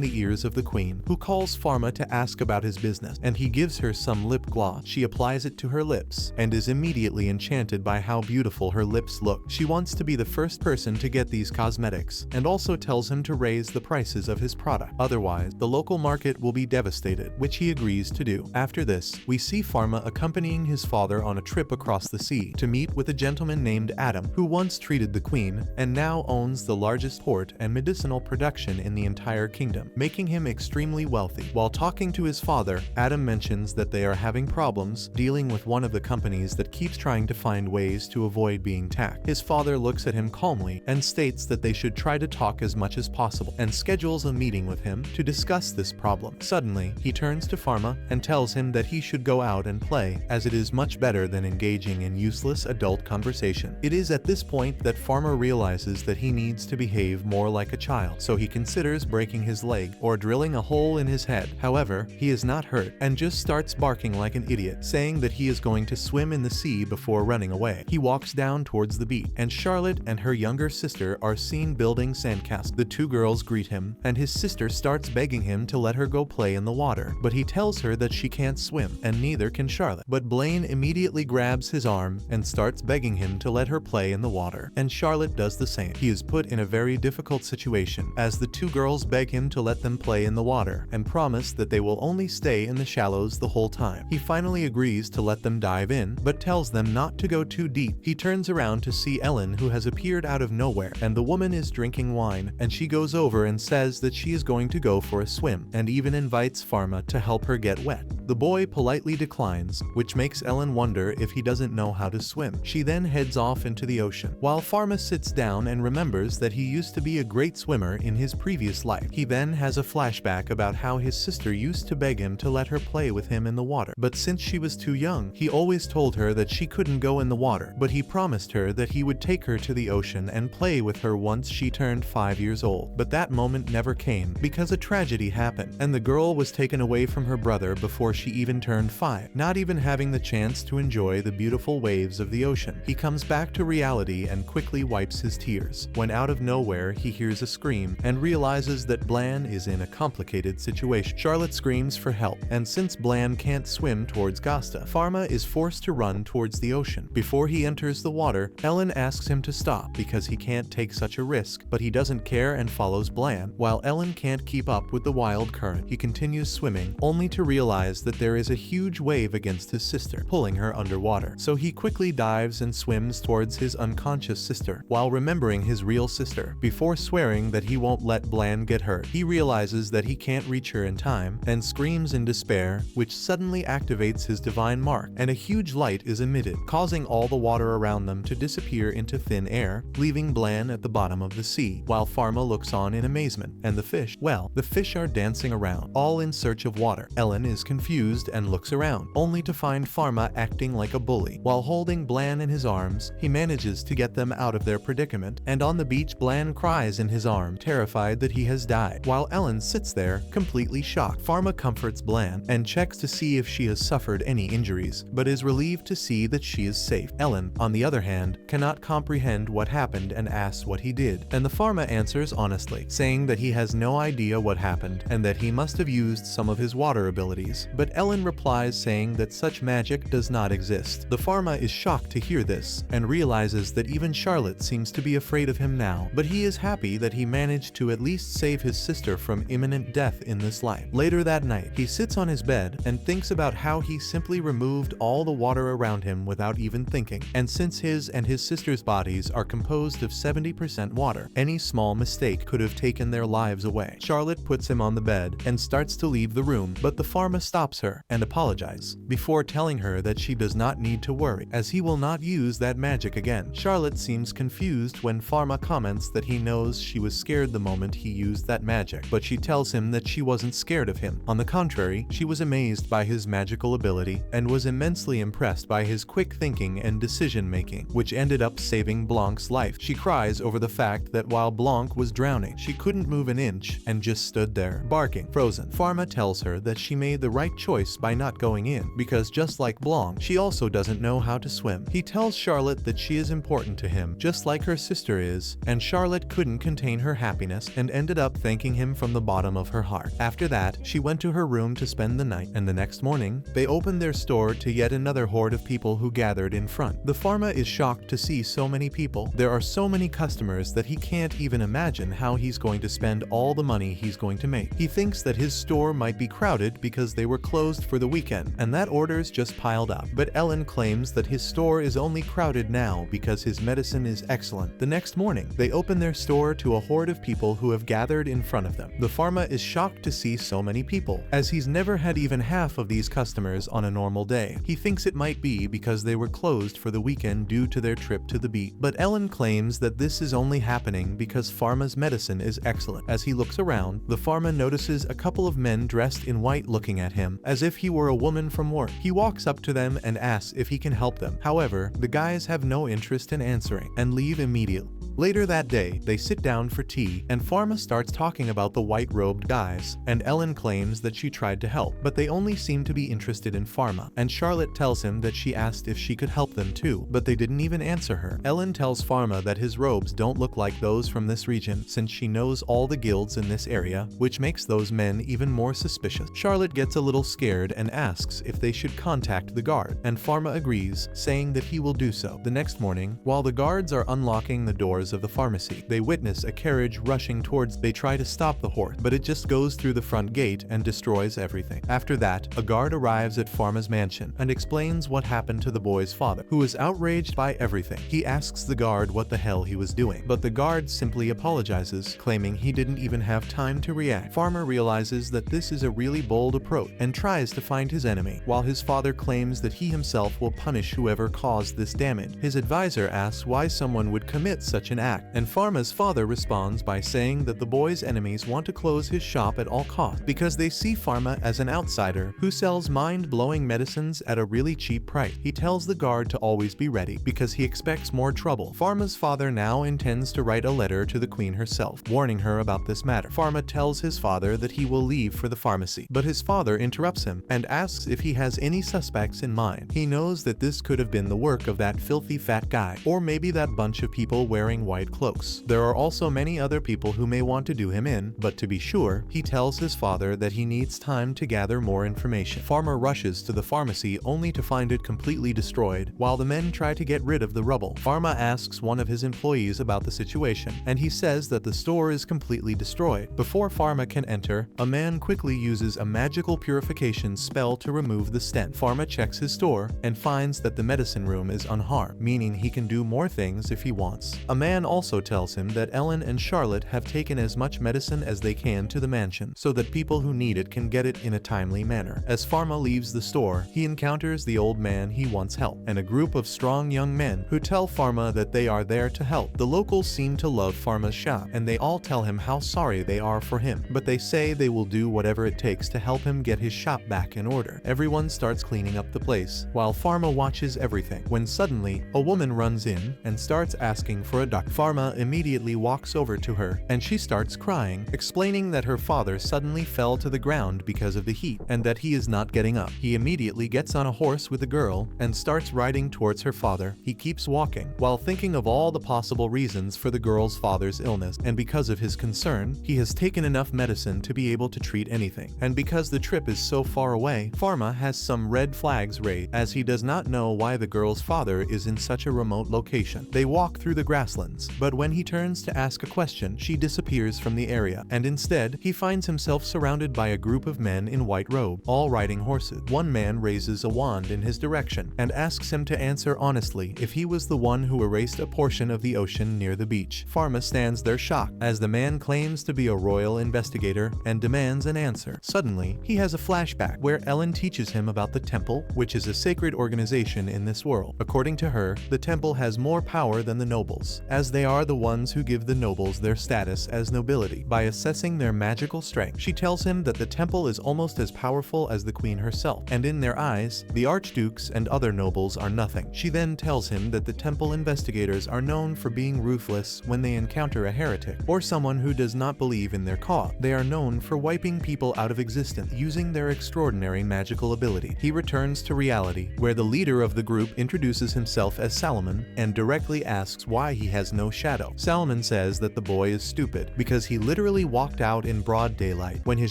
the ears of the queen, who calls Pharma to ask about his business, and he gives her some lip gloss. She applies it to her lips, and is immediately enchanted by how beautiful her lips look. She wants to be the first person to get these cosmetics, and also tells him to raise the prices of his product. Otherwise, the local market will be devastated, which he agrees to do. After this, we see Pharma accompanying his father on a trip across the sea to meet with a gentleman named Adam, who once treated the queen, and now owns the largest port and medicinal production in the entire kingdom, making him extremely wealthy. While talking to his father, Adam mentions that they are having problems dealing with one of the companies that keeps trying to find ways to avoid being taxed. His father looks at him calmly and states that they should try to talk as much as possible, and schedules a meeting with him to discuss this problem. Suddenly, he turns to Pharma and tells him that he should go out and play, as it is much better than engaging in useless adult conversation. It is at this point that Pharma realizes that he needs to behave more like a child, so he considers breaking his leg or drilling a hole in his head. However, he is not hurt and just starts barking like an idiot, saying that he is going to swim in the sea before running away. He walks down towards the beach, and Charlotte and her younger sister are seen building sandcastles. The two girls greet him, and his sister starts begging him to let her go play in the water, but he tells her that she can't swim, and neither can Charlotte. But Blaine immediately grabs his arm and starts begging him to let her play in the water, and Charlotte does the same. He is put in a very difficult situation, as the two girls beg him to let them play in the water, and promise that they will only stay in the shallows the whole time. He finally agrees to let them dive in, but tells them not to go too deep. He turns around to see Ellen, who has appeared out of nowhere, and the woman is drinking wine, and she goes over and says that she is going to go for a swim, and even invites Pharma to help her get wet. The boy politely declines, which makes Ellen wonder if he doesn't know how to swim. She then heads off into the ocean, while Pharma sits down and remembers that he used to be a great swimmer in his previous life. He then has a flashback about how his sister used to beg him to let her play with him in the water, but since she was too young, he always told her that she couldn't go in the water, but he promised her that he would take her to the ocean and play with her once she turned 5 years old. But that moment never came, because a tragedy happened, and the girl was taken away from her brother before she even turned 5, not even having the chance to enjoy the beautiful waves of the ocean. He comes back to reality and quickly wipes his tears, when out of nowhere he hears a scream and realizes that Blan is in a complicated situation. Charlotte screams for help, and since Blan can't swim towards Gasta, Pharma is forced to run towards the ocean. Before he enters the water, Ellen asks him to stop because he can't take such a risk, but he doesn't care and follows Blan. While Ellen can't keep up with the wild current, he continues swimming, only to realize that there is a huge wave against his sister, pulling her underwater. So he quickly dives and swims towards his unconscious sister, while remembering his real sister. Before swearing that he won't let Blan get hurt, he realizes that he can't reach her in time, and screams in despair, which suddenly activates his divine mark, and a huge light is emitted, causing all the water around them to disappear into thin air, leaving Blan at the bottom of the sea, while Pharma looks on in amazement. And the fish, well, the fish are dancing around, all in search of water. Ellen is confused and looks around, only to find Pharma acting like a bully. While holding Blan in his arms, he manages to get them out of their predicament, and on the beach Blan cries in his arm, terrified that he has died, while Ellen sits there, completely shocked. Pharma comforts Blan, and checks to see if she has suffered any injuries, but is relieved to see that she is safe. Ellen, on the other hand, cannot comprehend what happened and asks what he did, and the Pharma answers honestly, saying that he has no idea what happened, and that he must have used some of his water abilities, but Ellen replies saying that such magic does not exist. The Pharma is shocked to hear this, and realizes that even Charlotte seems to be afraid of him now, but he is happy that he managed to at least save his sister from imminent death in this life. Later that night, he sits on his bed and thinks about how he simply removed all the water around him without even thinking, and since his and his sister's bodies are composed of 70% water, any small mistake could have taken their lives away. Charlotte puts him on the bed and starts to leave the room, but the Pharma stops stops her and apologizes before telling her that she does not need to worry, as he will not use that magic again. Charlotte seems confused when Pharma comments that he knows she was scared the moment he used that magic, but she tells him that she wasn't scared of him. On the contrary, she was amazed by his magical ability and was immensely impressed by his quick thinking and decision-making, which ended up saving Blanc's life. She cries over the fact that while Blanc was drowning, she couldn't move an inch and just stood there, barking, frozen. Pharma tells her that she made the right choice by not going in, because just like Blanc, she also doesn't know how to swim. He tells Charlotte that she is important to him, just like her sister is, and Charlotte couldn't contain her happiness and ended up thanking him from the bottom of her heart. After that, she went to her room to spend the night, and the next morning, they opened their store to yet another horde of people who gathered in front. The Pharma is shocked to see so many people. There are so many customers that he can't even imagine how he's going to spend all the money he's going to make. He thinks that his store might be crowded because they were closed for the weekend, and that orders just piled up. But Ellen claims that his store is only crowded now because his medicine is excellent. The next morning, they open their store to a horde of people who have gathered in front of them. The Pharma is shocked to see so many people, as he's never had even half of these customers on a normal day. He thinks it might be because they were closed for the weekend due to their trip to the beach. But Ellen claims that this is only happening because Pharma's medicine is excellent. As he looks around, the Pharma notices a couple of men dressed in white looking at him as if he were a woman from work. He walks up to them and asks if he can help them. However, the guys have no interest in answering and leave immediately. Later that day, they sit down for tea, and Pharma starts talking about the white-robed guys, and Ellen claims that she tried to help, but they only seem to be interested in Pharma, and Charlotte tells him that she asked if she could help them too, but they didn't even answer her. Ellen tells Pharma that his robes don't look like those from this region, since she knows all the guilds in this area, which makes those men even more suspicious. Charlotte gets a little scared and asks if they should contact the guard, and Pharma agrees, saying that he will do so. The next morning, while the guards are unlocking the doors of the pharmacy, they witness a carriage rushing towards. They try to stop the horse, but it just goes through the front gate and destroys everything. After that, a guard arrives at Pharma's mansion and explains what happened to the boy's father, who is outraged by everything. He asks the guard what the hell he was doing, but the guard simply apologizes, claiming he didn't even have time to react. Pharma realizes that this is a really bold approach and tries to find his enemy, while his father claims that he himself will punish whoever caused this damage. His advisor asks why someone would commit such an act, and Pharma's father responds by saying that the boy's enemies want to close his shop at all costs because they see Pharma as an outsider who sells mind-blowing medicines at a really cheap price. He tells the guard to always be ready because he expects more trouble. Pharma's father now intends to write a letter to the queen herself, warning her about this matter. Pharma tells his father that he will leave for the pharmacy, but his father interrupts him and asks if he has any suspects in mind. He knows that this could have been the work of that filthy fat guy, or maybe that bunch of people wearing white cloaks. There are also many other people who may want to do him in, but to be sure, he tells his father that he needs time to gather more information. Pharma rushes to the pharmacy only to find it completely destroyed, while the men try to get rid of the rubble. Pharma asks one of his employees about the situation, and he says that the store is completely destroyed. Before Pharma can enter, a man quickly uses a magical purification spell to remove the stench. Pharma checks his store and finds that the medicine room is unharmed, meaning he can do more things if he wants. A man also tells him that Ellen and Charlotte have taken as much medicine as they can to the mansion, so that people who need it can get it in a timely manner. As Pharma leaves the store, he encounters the old man he once helped, and a group of strong young men who tell Pharma that they are there to help. The locals seem to love Pharma's shop, and they all tell him how sorry they are for him, but they say they will do whatever it takes to help him get his shop back in order. Everyone starts cleaning up the place, while Pharma watches everything, when suddenly, a woman runs in and starts asking for a doctor. Pharma immediately walks over to her, and she starts crying, explaining that her father suddenly fell to the ground because of the heat, and that he is not getting up. He immediately gets on a horse with a girl and starts riding towards her father. He keeps walking, while thinking of all the possible reasons for the girl's father's illness, and because of his concern, he has taken enough medicine to be able to treat anything. And because the trip is so far away, Pharma has some red flags raised, as he does not know why the girl's father is in such a remote location. They walk through the grassland, islands, but when he turns to ask a question, she disappears from the area, and instead, he finds himself surrounded by a group of men in white robe, all riding horses. One man raises a wand in his direction and asks him to answer honestly if he was the one who erased a portion of the ocean near the beach. Pharma stands there shocked as the man claims to be a royal investigator and demands an answer. Suddenly, he has a flashback where Ellen teaches him about the temple, which is a sacred organization in this world. According to her, the temple has more power than the nobles, as they are the ones who give the nobles their status as nobility by assessing their magical strength. She tells him that the temple is almost as powerful as the queen herself, and in their eyes, the archdukes and other nobles are nothing. She then tells him that the temple investigators are known for being ruthless when they encounter a heretic or someone who does not believe in their cause. They are known for wiping people out of existence using their extraordinary magical ability. He returns to reality, where the leader of the group introduces himself as Salomon and directly asks why he has no shadow. Salomon says that the boy is stupid because he literally walked out in broad daylight when his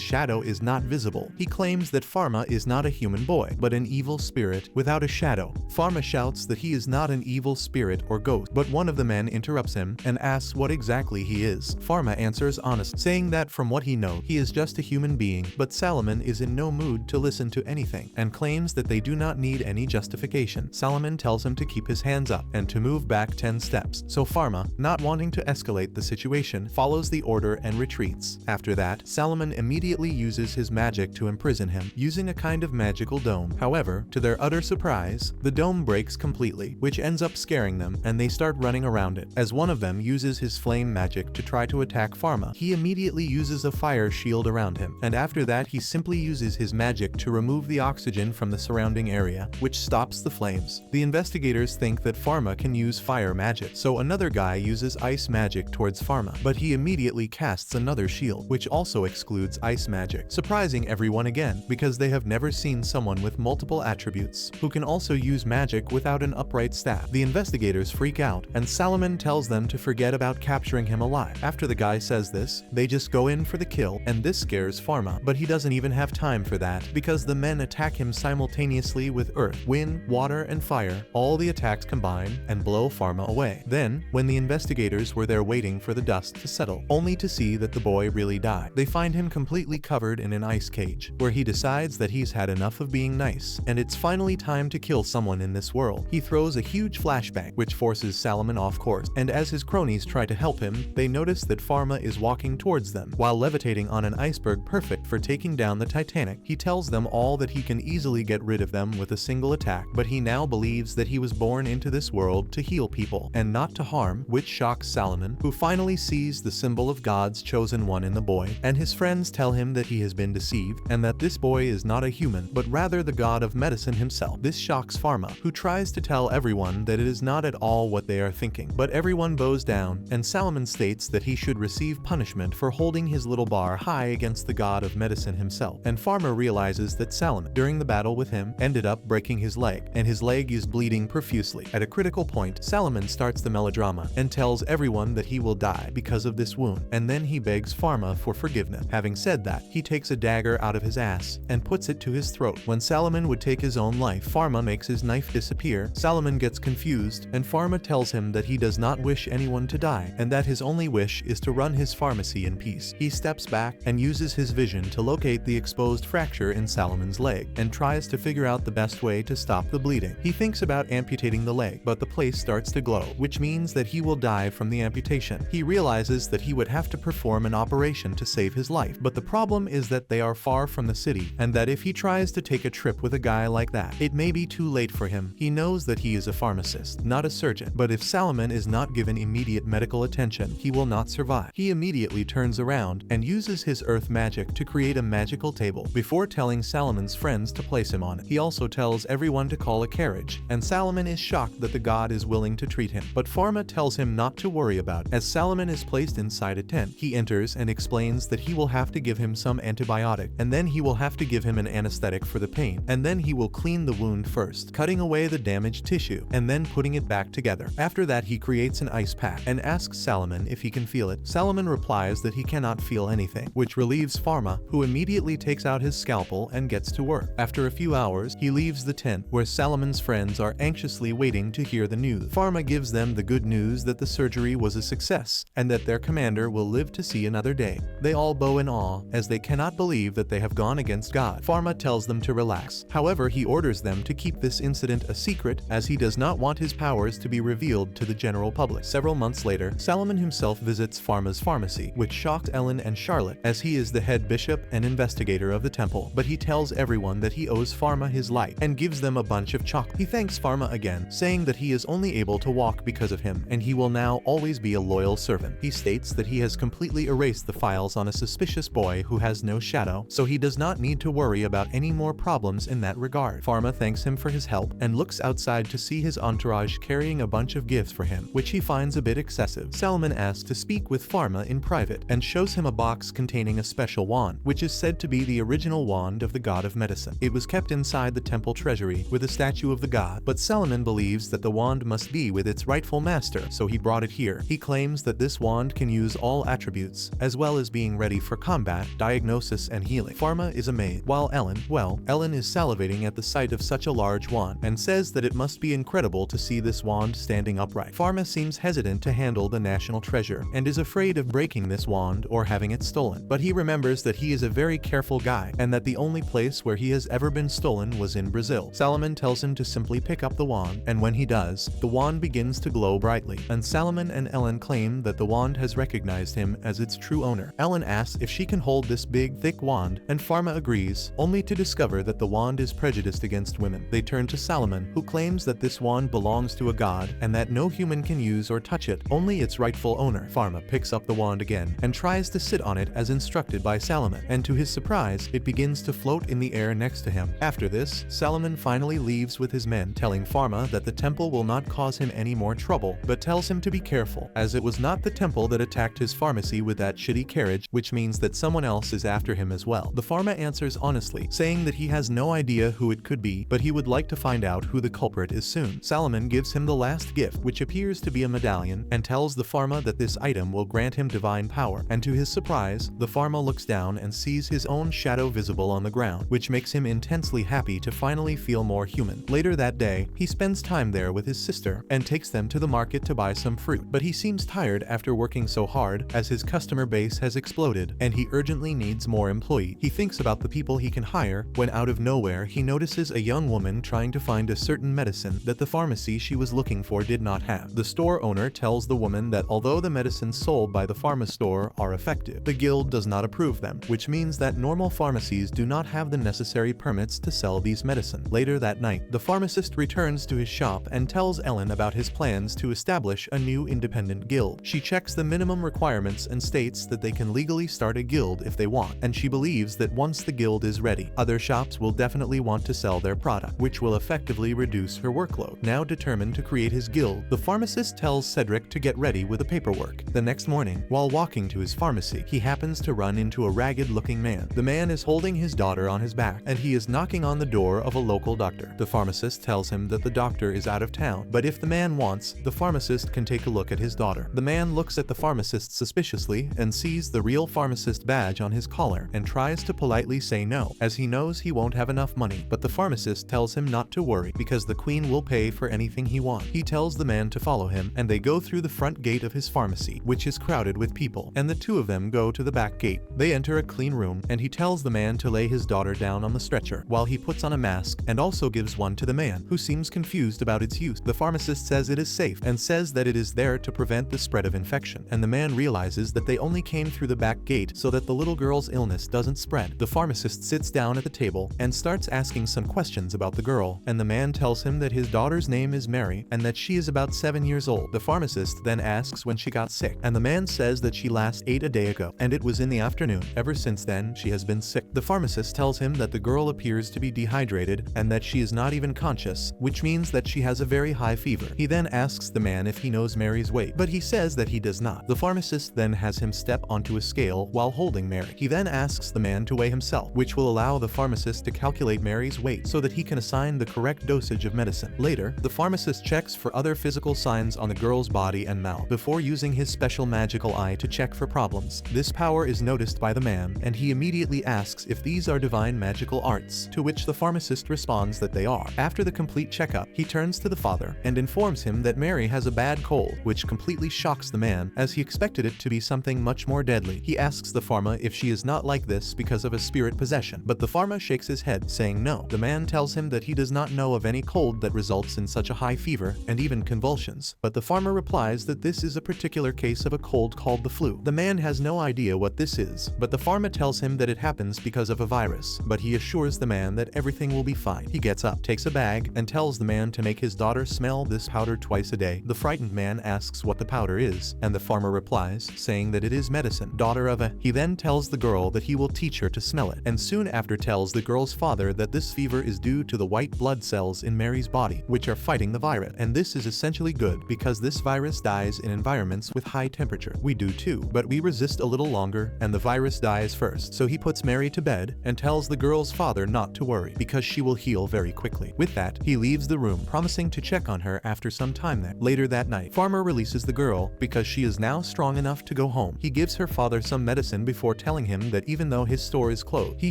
shadow is not visible. He claims that Pharma is not a human boy, but an evil spirit without a shadow. Pharma shouts that he is not an evil spirit or ghost, but one of the men interrupts him and asks what exactly he is. Pharma answers honest, saying that from what he knows, he is just a human being, but Salomon is in no mood to listen to anything and claims that they do not need any justification. Salomon tells him to keep his hands up and to move back 10 steps. So Pharma, not wanting to escalate the situation, follows the order and retreats. After that, Salomon immediately uses his magic to imprison him, using a kind of magical dome. However, to their utter surprise, the dome breaks completely, which ends up scaring them, and they start running around it. As one of them uses his flame magic to try to attack Pharma, he immediately uses a fire shield around him, and after that he simply uses his magic to remove the oxygen from the surrounding area, which stops the flames. The investigators think that Pharma can use fire magic, so another guy uses ice magic towards Pharma, but he immediately casts another shield, which also excludes ice magic, surprising everyone again, because they have never seen someone with multiple attributes who can also use magic without an upright staff. The investigators freak out, and Salomon tells them to forget about capturing him alive. After the guy says this, they just go in for the kill, and this scares Pharma, but he doesn't even have time for that, because the men attack him simultaneously with earth, wind, water, and fire. All the attacks combine and blow Pharma away. Then, when the investigators were there waiting for the dust to settle, only to see that the boy really died, they find him completely covered in an ice cage, where he decides that he's had enough of being nice, and it's finally time to kill someone in this world. He throws a huge flashbang, which forces Salomon off course, and as his cronies try to help him, they notice that Pharma is walking towards them, while levitating on an iceberg perfect for taking down the Titanic. He tells them all that he can easily get rid of them with a single attack, but he now believes that he was born into this world to heal people, and not to harm, which shocks Salomon, who finally sees the symbol of God's chosen one in the boy, and his friends tell him that he has been deceived, and that this boy is not a human, but rather the god of medicine himself. This shocks Pharma, who tries to tell everyone that it is not at all what they are thinking, but everyone bows down, and Salomon states that he should receive punishment for holding his little bar high against the god of medicine himself, and Pharma realizes that Salomon, during the battle with him, ended up breaking his leg, and his leg is bleeding profusely. At a critical point, Salomon starts the melodrama and tells everyone that he will die because of this wound, and then he begs Pharma for forgiveness. Having said that, he takes a dagger out of his ass and puts it to his throat. When Salomon would take his own life, Pharma makes his knife disappear. Salomon gets confused, and Pharma tells him that he does not wish anyone to die, and that his only wish is to run his pharmacy in peace. He steps back and uses his vision to locate the exposed fracture in Salomon's leg, and tries to figure out the best way to stop the bleeding. He thinks about amputating the leg, but the place starts to glow, which means that he will die from the amputation. He realizes that he would have to perform an operation to save his life, but the problem is that they are far from the city, and that if he tries to take a trip with a guy like that, it may be too late for him. He knows that he is a pharmacist, not a surgeon, but if Salomon is not given immediate medical attention, he will not survive. He immediately turns around and uses his earth magic to create a magical table, before telling Salomon's friends to place him on it. He also tells everyone to call a carriage, and Salomon is shocked that the god is willing to treat him, but Pharma tells him not to worry about it. As Salomon is placed inside a tent, he enters and explains that he will have to give him some antibiotic, and then he will have to give him an anesthetic for the pain, and then he will clean the wound first, cutting away the damaged tissue, and then putting it back together. After that, he creates an ice pack and asks Salomon if he can feel it. Salomon replies that he cannot feel anything, which relieves Pharma, who immediately takes out his scalpel and gets to work. After a few hours, he leaves the tent, where Salomon's friends are anxiously waiting to hear the news. Pharma gives them the good news news that the surgery was a success, and that their commander will live to see another day. They all bow in awe, as they cannot believe that they have gone against God. Pharma tells them to relax. However, he orders them to keep this incident a secret, as he does not want his powers to be revealed to the general public. Several months later, Solomon himself visits Pharma's pharmacy, which shocked Ellen and Charlotte, as he is the head bishop and investigator of the temple. But he tells everyone that he owes Pharma his life, and gives them a bunch of chocolate. He thanks Pharma again, saying that he is only able to walk because of him, and he will now always be a loyal servant. He states that he has completely erased the files on a suspicious boy who has no shadow, so he does not need to worry about any more problems in that regard. Pharma thanks him for his help, and looks outside to see his entourage carrying a bunch of gifts for him, which he finds a bit excessive. Solomon asks to speak with Pharma in private, and shows him a box containing a special wand, which is said to be the original wand of the god of medicine. It was kept inside the temple treasury with a statue of the god, but Solomon believes that the wand must be with its rightful master, so he brought it here. He claims that this wand can use all attributes, as well as being ready for combat, diagnosis, and healing. Pharma is amazed, while Ellen is salivating at the sight of such a large wand, and says that it must be incredible to see this wand standing upright. Pharma seems hesitant to handle the national treasure, and is afraid of breaking this wand or having it stolen. But he remembers that he is a very careful guy, and that the only place where he has ever been stolen was in Brazil. Solomon tells him to simply pick up the wand, and when he does, the wand begins to glow brightly, and Solomon and Ellen claim that the wand has recognized him as its true owner. Ellen asks if she can hold this big, thick wand, and Pharma agrees, only to discover that the wand is prejudiced against women. They turn to Solomon, who claims that this wand belongs to a god, and that no human can use or touch it, only its rightful owner. Pharma picks up the wand again, and tries to sit on it as instructed by Solomon, and to his surprise, it begins to float in the air next to him. After this, Solomon finally leaves with his men, telling Pharma that the temple will not cause him any more trouble, but tells him to be careful, as it was not the temple that attacked his pharmacy with that shitty carriage, which means that someone else is after him as well. The Pharma answers honestly, saying that he has no idea who it could be, but he would like to find out who the culprit is soon. Solomon gives him the last gift, which appears to be a medallion, and tells the Pharma that this item will grant him divine power, and to his surprise, the Pharma looks down and sees his own shadow visible on the ground, which makes him intensely happy to finally feel more human. Later that day, he spends time there with his sister, and takes them to the market to buy some fruit, but he seems tired after working so hard, as his customer base has exploded, and he urgently needs more employees. He thinks about the people he can hire, when out of nowhere he notices a young woman trying to find a certain medicine that the pharmacy she was looking for did not have. The store owner tells the woman that although the medicines sold by the pharma store are effective, the guild does not approve them, which means that normal pharmacies do not have the necessary permits to sell these medicines. Later that night, the pharmacist returns to his shop and tells Ellen about his plans to establish a new independent guild. She checks the minimum requirements and states that they can legally start a guild if they want, and she believes that once the guild is ready, other shops will definitely want to sell their product, which will effectively reduce her workload. Now determined to create his guild, the pharmacist tells Cedric to get ready with the paperwork. The next morning, while walking to his pharmacy, he happens to run into a ragged-looking man. The man is holding his daughter on his back, and he is knocking on the door of a local doctor. The pharmacist tells him that the doctor is out of town, but if the man wants, the pharmacist can take a look at his daughter. The man looks at the pharmacist suspiciously and sees the real pharmacist badge on his collar, and tries to politely say no, as he knows he won't have enough money, but the pharmacist tells him not to worry, because the queen will pay for anything he wants. He tells the man to follow him, and they go through the front gate of his pharmacy, which is crowded with people, and the two of them go to the back gate. They enter a clean room, and he tells the man to lay his daughter down on the stretcher, while he puts on a mask, and also gives one to the man, who seems confused about its use. The pharmacist says it is safe, and says that it is there to prevent the spread of infection, and the man realizes that they only came through the back gate so that the little girl's illness doesn't spread. The pharmacist sits down at the table, and starts asking some questions about the girl, and the man tells him that his daughter's name is Mary, and that she is about 7 years old. The pharmacist then asks when she got sick, and the man says that she last ate a day ago, and it was in the afternoon. Ever since then, she has been sick. The pharmacist tells him that the girl appears to be dehydrated, and that she is not even conscious, which means that she has a very high fever. He then asks the man if he knows Mary's weight, but he says that he does not. The pharmacist then has him step onto a scale while holding Mary. He then asks the man to weigh himself, which will allow the pharmacist to calculate Mary's weight so that he can assign the correct dosage of medicine. Later, the pharmacist checks for other physical signs on the girl's body and mouth before using his special magical eye to check for problems. This power is noticed by the man, and he immediately asks if these are divine magical arts, to which the pharmacist responds that they are. After the complete checkup, he turns to the father and informs him that Mary has a bad cold, which completely shocks the man as he expected it to be something much more deadly. He asks the pharma if she is not like this because of a spirit possession, but the pharma shakes his head, saying no. The man tells him that he does not know of any cold that results in such a high fever and even convulsions, but the pharma replies that this is a particular case of a cold called the flu. The man has no idea what this is, but the pharma tells him that it happens because of a virus, but he assures the man that everything will be fine. He gets up, takes a bag, and tells the man to make his daughter smell this powder twice a day. The frightened man asks what the powder is, and the farmer replies, saying that it is medicine, daughter of a. He then tells the girl that he will teach her to smell it, and soon after tells the girl's father that this fever is due to the white blood cells in Mary's body, which are fighting the virus. And this is essentially good because this virus dies in environments with high temperature. We do too, but we resist a little longer, and the virus dies first. So he puts Mary to bed and tells the girl's father not to worry because she will heal very quickly. With that, he leaves the room, promising to check on her after some time there. Later that night, farmer releases the girl because she is now strong enough to go home. He gives her father some medicine before telling him that even though his store is closed, he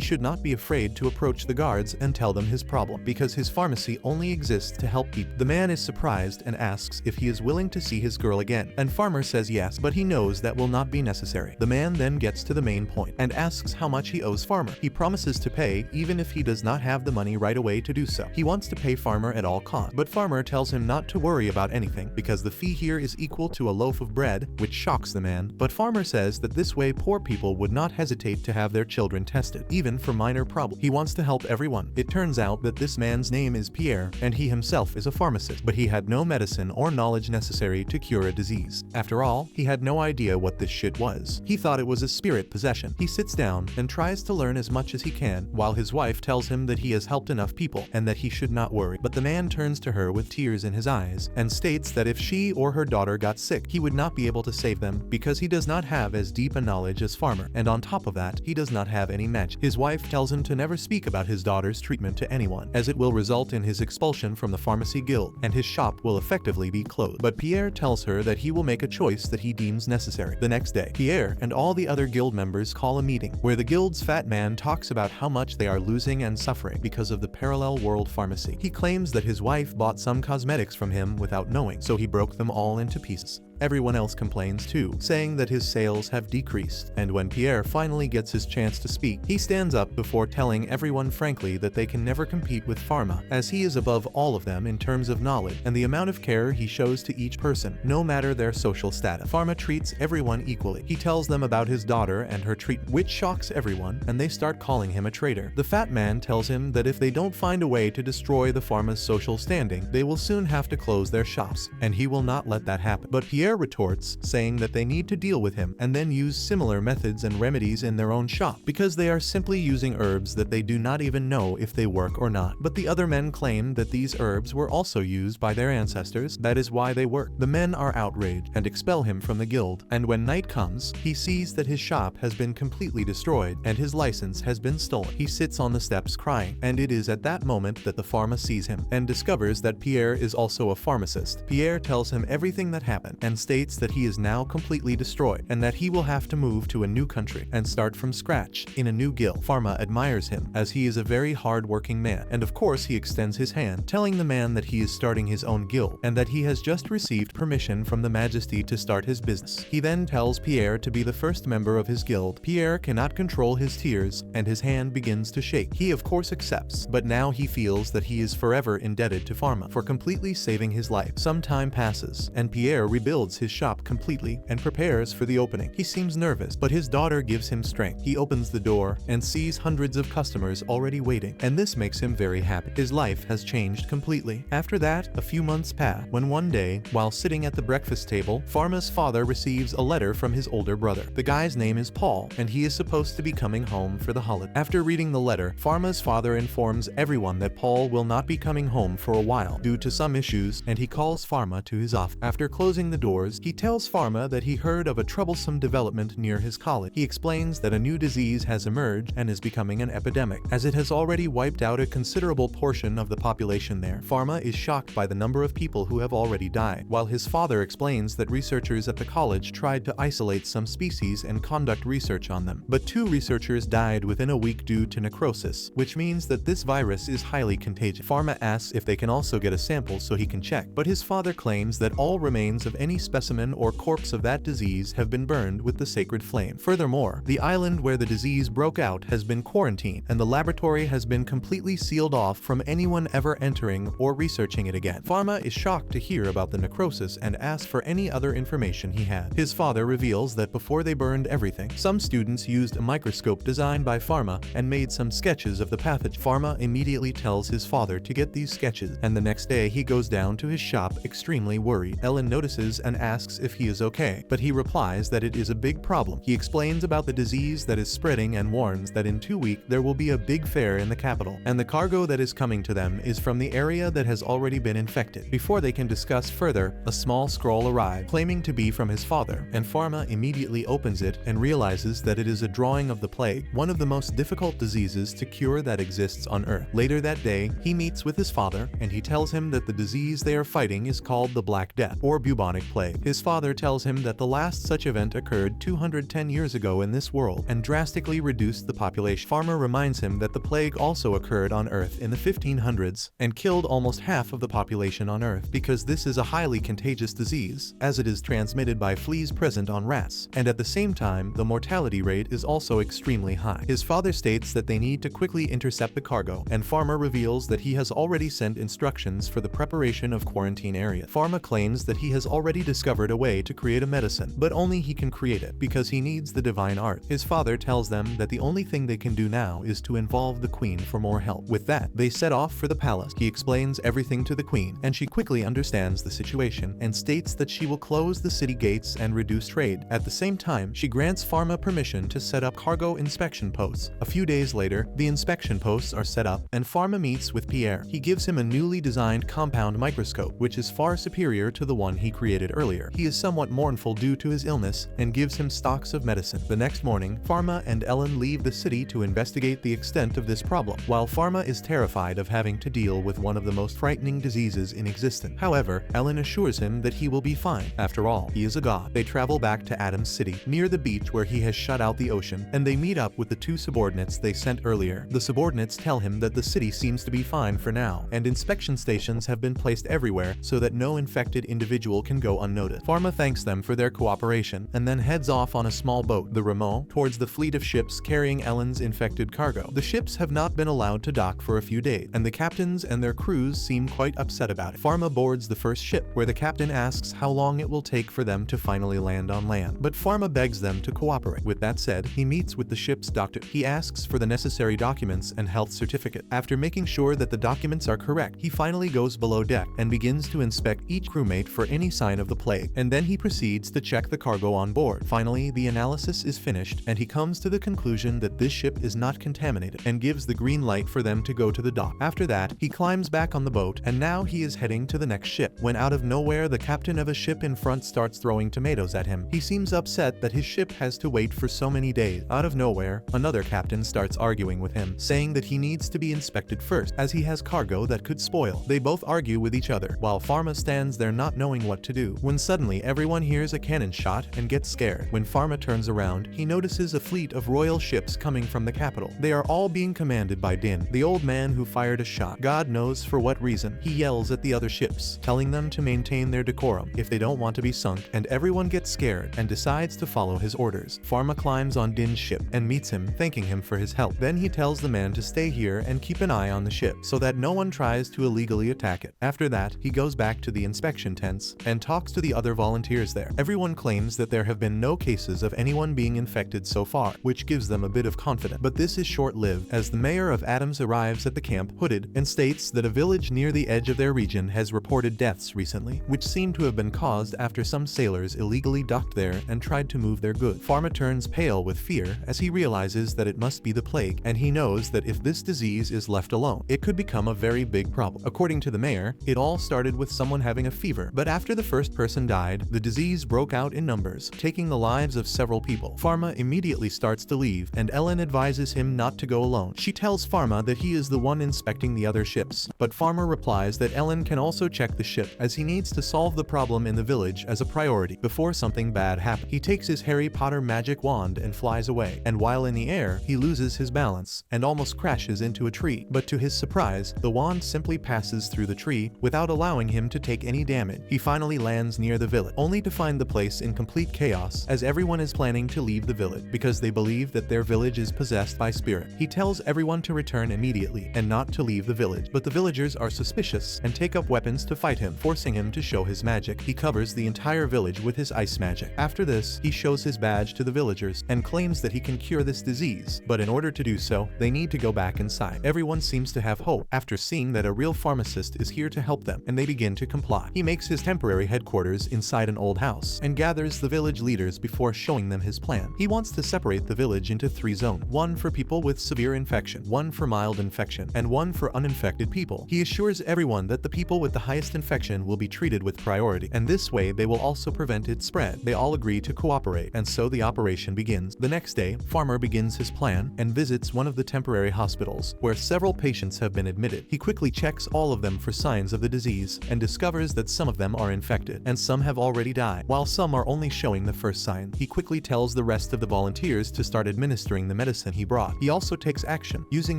should not be afraid to approach the guards and tell them his problem because his pharmacy only exists to help people. The man is surprised and asks if he is willing to see his girl again, and farmer says yes, but he knows that will not be necessary. The man then gets to the main point and asks how much he owes farmer. He promises to pay even if he does not have the money right away to do so. He wants to pay farmer at all costs, but farmer tells him not to worry about anything because the fee here is equal to a loaf of bread, which shocks the man. But farmer says that this way poor people would not hesitate to have their children tested, even for minor problems. He wants to help everyone. It turns out that this man's name is Pierre, and he himself is a pharmacist, but he had no medicine or knowledge necessary to cure a disease. After all, he had no idea what this shit was. He thought it was a spirit possession. He sits down and tries to learn as much as he can, while his wife tells him that he has helped enough people and that he should not worry. But the man turns to her with tears in his eyes and states that if she or her daughter got sick, he would not be able to save them because he does not have as deep a knowledge as farmer, and on top of that, he does not have any magic. His wife tells him to never speak about his daughter's treatment to anyone, as it will result in his expulsion from the pharmacy guild, and his shop will effectively be closed. But Pierre tells her that he will make a choice that he deems necessary. The next day, Pierre and all the other guild members call a meeting, where the guild's fat man talks about how much they are losing and suffering because of the parallel world pharmacy. He claims that his wife bought some cosmetics from him without knowing, so he broke them all into pieces. Everyone else complains too, saying that his sales have decreased, and when Pierre finally gets his chance to speak, he stands up before telling everyone frankly that they can never compete with Pharma, as he is above all of them in terms of knowledge and the amount of care he shows to each person, no matter their social status. Pharma treats everyone equally. He tells them about his daughter and her treatment, which shocks everyone, and they start calling him a traitor. The fat man tells him that if they don't find a way to destroy the Pharma's social standing, they will soon have to close their shops, and he will not let that happen. But Pierre retorts, saying that they need to deal with him and then use similar methods and remedies in their own shop because they are simply using herbs that they do not even know if they work or not. But the other men claim that these herbs were also used by their ancestors, that is why they work. The men are outraged and expel him from the guild, and when night comes, he sees that his shop has been completely destroyed and his license has been stolen. He sits on the steps crying, and it is at that moment that the pharma sees him and discovers that Pierre is also a pharmacist. Pierre tells him everything that happened and states that he is now completely destroyed and that he will have to move to a new country and start from scratch in a new guild. Pharma admires him as he is a very hard-working man, and of course he extends his hand, telling the man that he is starting his own guild and that he has just received permission from the Majesty to start his business. He then tells Pierre to be the first member of his guild. Pierre cannot control his tears and his hand begins to shake. He of course accepts, but now he feels that he is forever indebted to Pharma for completely saving his life. Some time passes and Pierre rebuilds his shop completely and prepares for the opening. He seems nervous, but his daughter gives him strength. He opens the door and sees hundreds of customers already waiting, and this makes him very happy. His life has changed completely. After that, a few months pass, when one day, while sitting at the breakfast table, Pharma's father receives a letter from his older brother. The guy's name is Paul, and he is supposed to be coming home for the holiday. After reading the letter, Pharma's father informs everyone that Paul will not be coming home for a while due to some issues, and he calls Pharma to his office. After closing the door, outdoors, he tells Pharma that he heard of a troublesome development near his college. He explains that a new disease has emerged and is becoming an epidemic, as it has already wiped out a considerable portion of the population there. Pharma is shocked by the number of people who have already died, while his father explains that researchers at the college tried to isolate some species and conduct research on them. But 2 researchers died within a week due to necrosis, which means that this virus is highly contagious. Pharma asks if they can also get a sample so he can check, but his father claims that all remains of any specimen or corpse of that disease have been burned with the sacred flame. Furthermore, the island where the disease broke out has been quarantined, and the laboratory has been completely sealed off from anyone ever entering or researching it again. Pharma is shocked to hear about the necrosis and asks for any other information he had. His father reveals that before they burned everything, some students used a microscope designed by Pharma and made some sketches of the pathogen. Pharma immediately tells his father to get these sketches, and the next day he goes down to his shop extremely worried. Ellen notices and asks if he is okay, but he replies that it is a big problem. He explains about the disease that is spreading and warns that in 2 weeks there will be a big fair in the capital, and the cargo that is coming to them is from the area that has already been infected. Before they can discuss further, a small scroll arrives, claiming to be from his father, and Pharma immediately opens it and realizes that it is a drawing of the plague, one of the most difficult diseases to cure that exists on Earth. Later that day, he meets with his father, and he tells him that the disease they are fighting is called the Black Death, or bubonic plague. His father tells him that the last such event occurred 210 years ago in this world, and drastically reduced the population. Pharma reminds him that the plague also occurred on Earth in the 1500s, and killed almost half of the population on Earth, because this is a highly contagious disease, as it is transmitted by fleas present on rats, and at the same time, the mortality rate is also extremely high. His father states that they need to quickly intercept the cargo, and Pharma reveals that he has already sent instructions for the preparation of quarantine area. Pharma claims that he has already discovered a way to create a medicine, but only he can create it, because he needs the divine art. His father tells them that the only thing they can do now is to involve the queen for more help. With that, they set off for the palace. He explains everything to the queen, and she quickly understands the situation, and states that she will close the city gates and reduce trade. At the same time, she grants Pharma permission to set up cargo inspection posts. A few days later, the inspection posts are set up, and Pharma meets with Pierre. He gives him a newly designed compound microscope, which is far superior to the one he created earlier. He is somewhat mournful due to his illness, and gives him stocks of medicine. The next morning, Pharma and Ellen leave the city to investigate the extent of this problem, while Pharma is terrified of having to deal with one of the most frightening diseases in existence. However, Ellen assures him that he will be fine. After all, he is a god. They travel back to Adam's city, near the beach where he has shut out the ocean, and they meet up with the 2 subordinates they sent earlier. The subordinates tell him that the city seems to be fine for now, and inspection stations have been placed everywhere so that no infected individual can go unnoticed. Pharma thanks them for their cooperation, and then heads off on a small boat, the Rameau, towards the fleet of ships carrying Ellen's infected cargo. The ships have not been allowed to dock for a few days, and the captains and their crews seem quite upset about it. Pharma boards the first ship, where the captain asks how long it will take for them to finally land on land, but Pharma begs them to cooperate. With that said, he meets with the ship's doctor. He asks for the necessary documents and health certificate. After making sure that the documents are correct, he finally goes below deck and begins to inspect each crewmate for any sign of the plague, and then he proceeds to check the cargo on board. Finally, the analysis is finished, and he comes to the conclusion that this ship is not contaminated, and gives the green light for them to go to the dock. After that, he climbs back on the boat, and now he is heading to the next ship, when out of nowhere the captain of a ship in front starts throwing tomatoes at him. He seems upset that his ship has to wait for so many days. Out of nowhere, another captain starts arguing with him, saying that he needs to be inspected first, as he has cargo that could spoil. They both argue with each other, while Pharma stands there not knowing what to do, when suddenly everyone hears a cannon shot and gets scared. When Pharma turns around, he notices a fleet of royal ships coming from the capital. They are all being commanded by Din, the old man who fired a shot. God knows for what reason. He yells at the other ships, telling them to maintain their decorum if they don't want to be sunk, and everyone gets scared and decides to follow his orders. Pharma climbs on Din's ship and meets him, thanking him for his help. Then he tells the man to stay here and keep an eye on the ship, so that no one tries to illegally attack it. After that, he goes back to the inspection tents and talks to the other volunteers there. Everyone claims that there have been no cases of anyone being infected so far, which gives them a bit of confidence. But this is short-lived, as the mayor of Adams arrives at the camp, hooded, and states that a village near the edge of their region has reported deaths recently, which seem to have been caused after some sailors illegally docked there and tried to move their goods. Pharma turns pale with fear as he realizes that it must be the plague, and he knows that if this disease is left alone, it could become a very big problem. According to the mayor, it all started with someone having a fever, but after the first person person died, the disease broke out in numbers, taking the lives of several people. Pharma immediately starts to leave, and Ellen advises him not to go alone. She tells Pharma that he is the one inspecting the other ships, but Pharma replies that Ellen can also check the ship, as he needs to solve the problem in the village as a priority before something bad happens. He takes his Harry Potter magic wand and flies away, and while in the air, he loses his balance and almost crashes into a tree. But to his surprise, the wand simply passes through the tree without allowing him to take any damage. He finally lands near the village, only to find the place in complete chaos, as everyone is planning to leave the village because they believe that their village is possessed by spirit. He tells everyone to return immediately and not to leave the village, but the villagers are suspicious and take up weapons to fight him, forcing him to show his magic. He covers the entire village with his ice magic. After this, he shows his badge to the villagers and claims that he can cure this disease, but in order to do so, they need to go back inside. Everyone seems to have hope after seeing that a real pharmacist is here to help them, and they begin to comply. He makes his temporary headquarters inside an old house and gathers the village leaders before showing them his plan. He wants to separate the village into 3 zones, one for people with severe infection, one for mild infection, and one for uninfected people. He assures everyone that the people with the highest infection will be treated with priority, and this way they will also prevent its spread. They all agree to cooperate, and so the operation begins. The next day, Farmer begins his plan and visits one of the temporary hospitals, where several patients have been admitted. He quickly checks all of them for signs of the disease and discovers that some of them are infected, and some have already died, while some are only showing the first sign. He quickly tells the rest of the volunteers to start administering the medicine he brought. He also takes action, using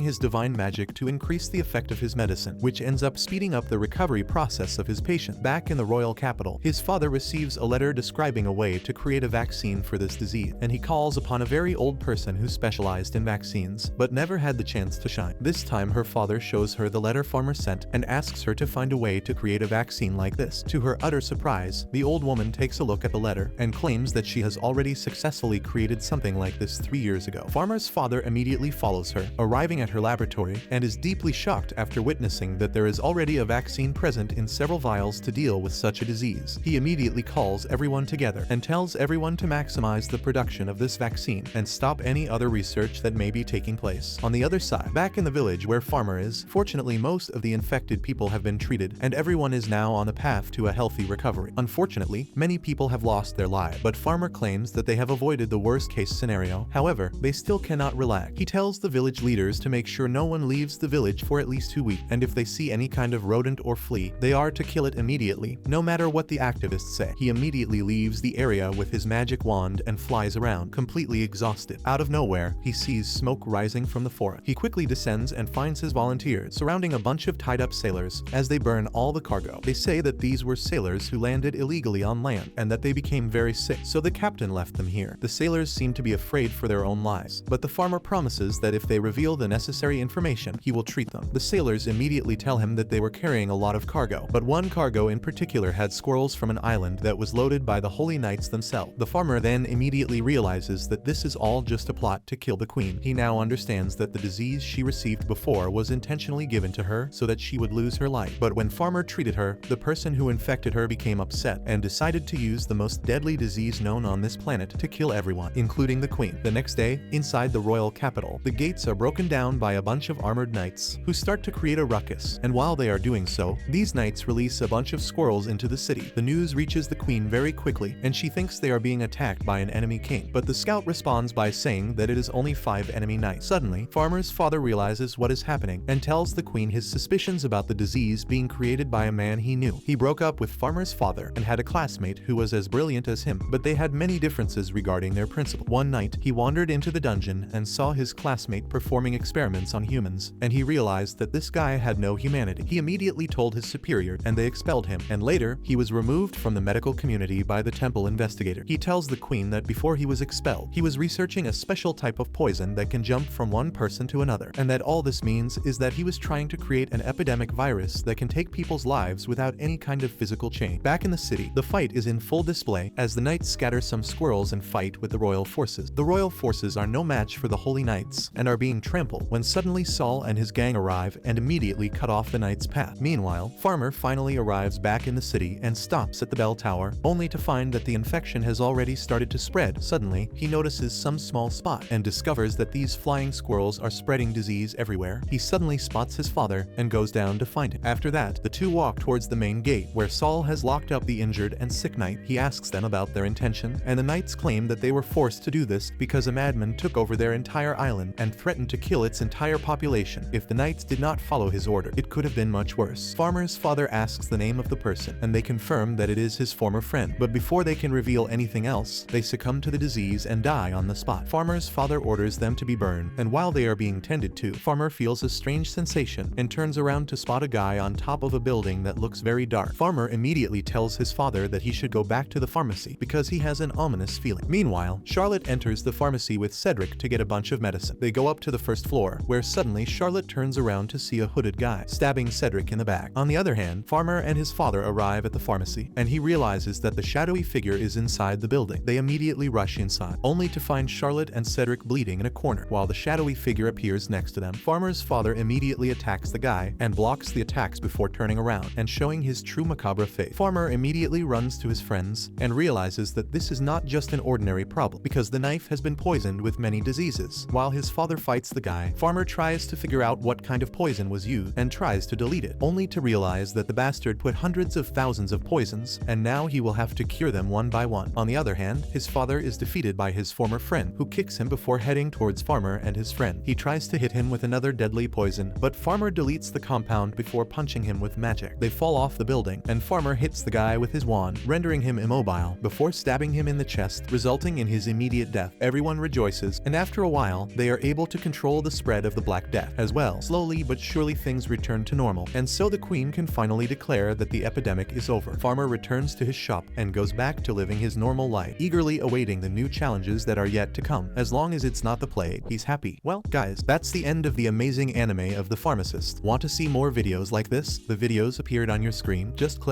his divine magic to increase the effect of his medicine, which ends up speeding up the recovery process of his patient. Back in the royal capital, his father receives a letter describing a way to create a vaccine for this disease, and he calls upon a very old person who specialized in vaccines, but never had the chance to shine. This time her father shows her the letter Farmer sent and asks her to find a way to create a vaccine like this. To her utter surprise, the old woman takes a look at the letter and claims that she has already successfully created something like this 3 years ago. Farmer's father immediately follows her, arriving at her laboratory, and is deeply shocked after witnessing that there is already a vaccine present in several vials to deal with such a disease. He immediately calls everyone together and tells everyone to maximize the production of this vaccine and stop any other research that may be taking place. On the other side, back in the village where Farmer is, fortunately most of the infected people have been treated and everyone is now on a path to a healthy recovery. Unfortunately, many people have lost their lives, but Farmer claims that they have avoided the worst case scenario. However, they still cannot relax. He tells the village leaders to make sure no one leaves the village for at least 2 weeks, and if they see any kind of rodent or flea, they are to kill it immediately, no matter what the activists say. He immediately leaves the area with his magic wand and flies around, completely exhausted. Out of nowhere, he sees smoke rising from the forest. He quickly descends and finds his volunteers surrounding a bunch of tied-up sailors as they burn all the cargo. They say that these were sailors who landed illegally on land and that they became very sick, so the captain left them here. The sailors seem to be afraid for their own lives, but the farmer promises that if they reveal the necessary information, he will treat them. The sailors immediately tell him that they were carrying a lot of cargo, but one cargo in particular had squirrels from an island that was loaded by the holy knights themselves. The farmer then immediately realizes that this is all just a plot to kill the queen. He now understands that the disease she received before was intentionally given to her so that she would lose her life. But when Farmer treated her, the person who infected her became upset and decided to use the most deadly disease known on this planet to kill everyone, including the queen. The next day, inside the royal capital, the gates are broken down by a bunch of armored knights who start to create a ruckus, and while they are doing so, these knights release a bunch of squirrels into the city. The news reaches the queen very quickly, and she thinks they are being attacked by an enemy king, but the scout responds by saying that it is only 5 enemy knights. Suddenly, Farmer's father realizes what is happening and tells the queen his suspicions about the disease being created by a man he knew. He broke up with Farmer's father and had a classmate who was as brilliant as him, but they had many differences regarding their principles. One night, he wandered into the dungeon and saw his classmate performing experiments on humans, and he realized that this guy had no humanity. He immediately told his superior, and they expelled him, and later, he was removed from the medical community by the temple investigator. He tells the queen that before he was expelled, he was researching a special type of poison that can jump from one person to another, and that all this means is that he was trying to create an epidemic virus that can take people's lives without any kind of physical change. Back in the city, the fight is in full display as the knights scatter some squirrels and fight with the royal forces. The royal forces are no match for the holy knights and are being trampled when suddenly Saul and his gang arrive and immediately cut off the knights' path. Meanwhile, Farmer finally arrives back in the city and stops at the bell tower, only to find that the infection has already started to spread. Suddenly, he notices some small spot and discovers that these flying squirrels are spreading disease everywhere. He suddenly spots his father and goes down to find him. After that, the two walk towards the main gate where Saul has locked up up the injured and sick knight, he asks them about their intention, and the knights claim that they were forced to do this because a madman took over their entire island and threatened to kill its entire population. If the knights did not follow his order, it could have been much worse. Farmer's father asks the name of the person, and they confirm that it is his former friend. But before they can reveal anything else, they succumb to the disease and die on the spot. Farmer's father orders them to be burned, and while they are being tended to, Farmer feels a strange sensation and turns around to spot a guy on top of a building that looks very dark. Farmer immediately tells his father that he should go back to the pharmacy because he has an ominous feeling. Meanwhile, Charlotte enters the pharmacy with Cedric to get a bunch of medicine. They go up to the first floor, where suddenly Charlotte turns around to see a hooded guy, stabbing Cedric in the back. On the other hand, Farmer and his father arrive at the pharmacy, and he realizes that the shadowy figure is inside the building. They immediately rush inside, only to find Charlotte and Cedric bleeding in a corner, while the shadowy figure appears next to them. Farmer's father immediately attacks the guy and blocks the attacks before turning around and showing his true macabre face. Farmer immediately runs to his friends and realizes that this is not just an ordinary problem, because the knife has been poisoned with many diseases. While his father fights the guy, Farmer tries to figure out what kind of poison was used and tries to delete it, only to realize that the bastard put hundreds of thousands of poisons, and now he will have to cure them one by one. On the other hand, his father is defeated by his former friend, who kicks him before heading towards Farmer and his friend. He tries to hit him with another deadly poison, but Farmer deletes the compound before punching him with magic. They fall off the building, and Farmer hits the guy with his wand, rendering him immobile, before stabbing him in the chest, resulting in his immediate death. Everyone rejoices, and after a while, they are able to control the spread of the Black Death as well. Slowly but surely things return to normal, and so the Queen can finally declare that the epidemic is over. Farmer returns to his shop and goes back to living his normal life, eagerly awaiting the new challenges that are yet to come. As long as it's not the plague, he's happy. Well, guys, that's the end of the amazing anime of The Pharmacist. Want to see more videos like this? The videos appeared on your screen. Just click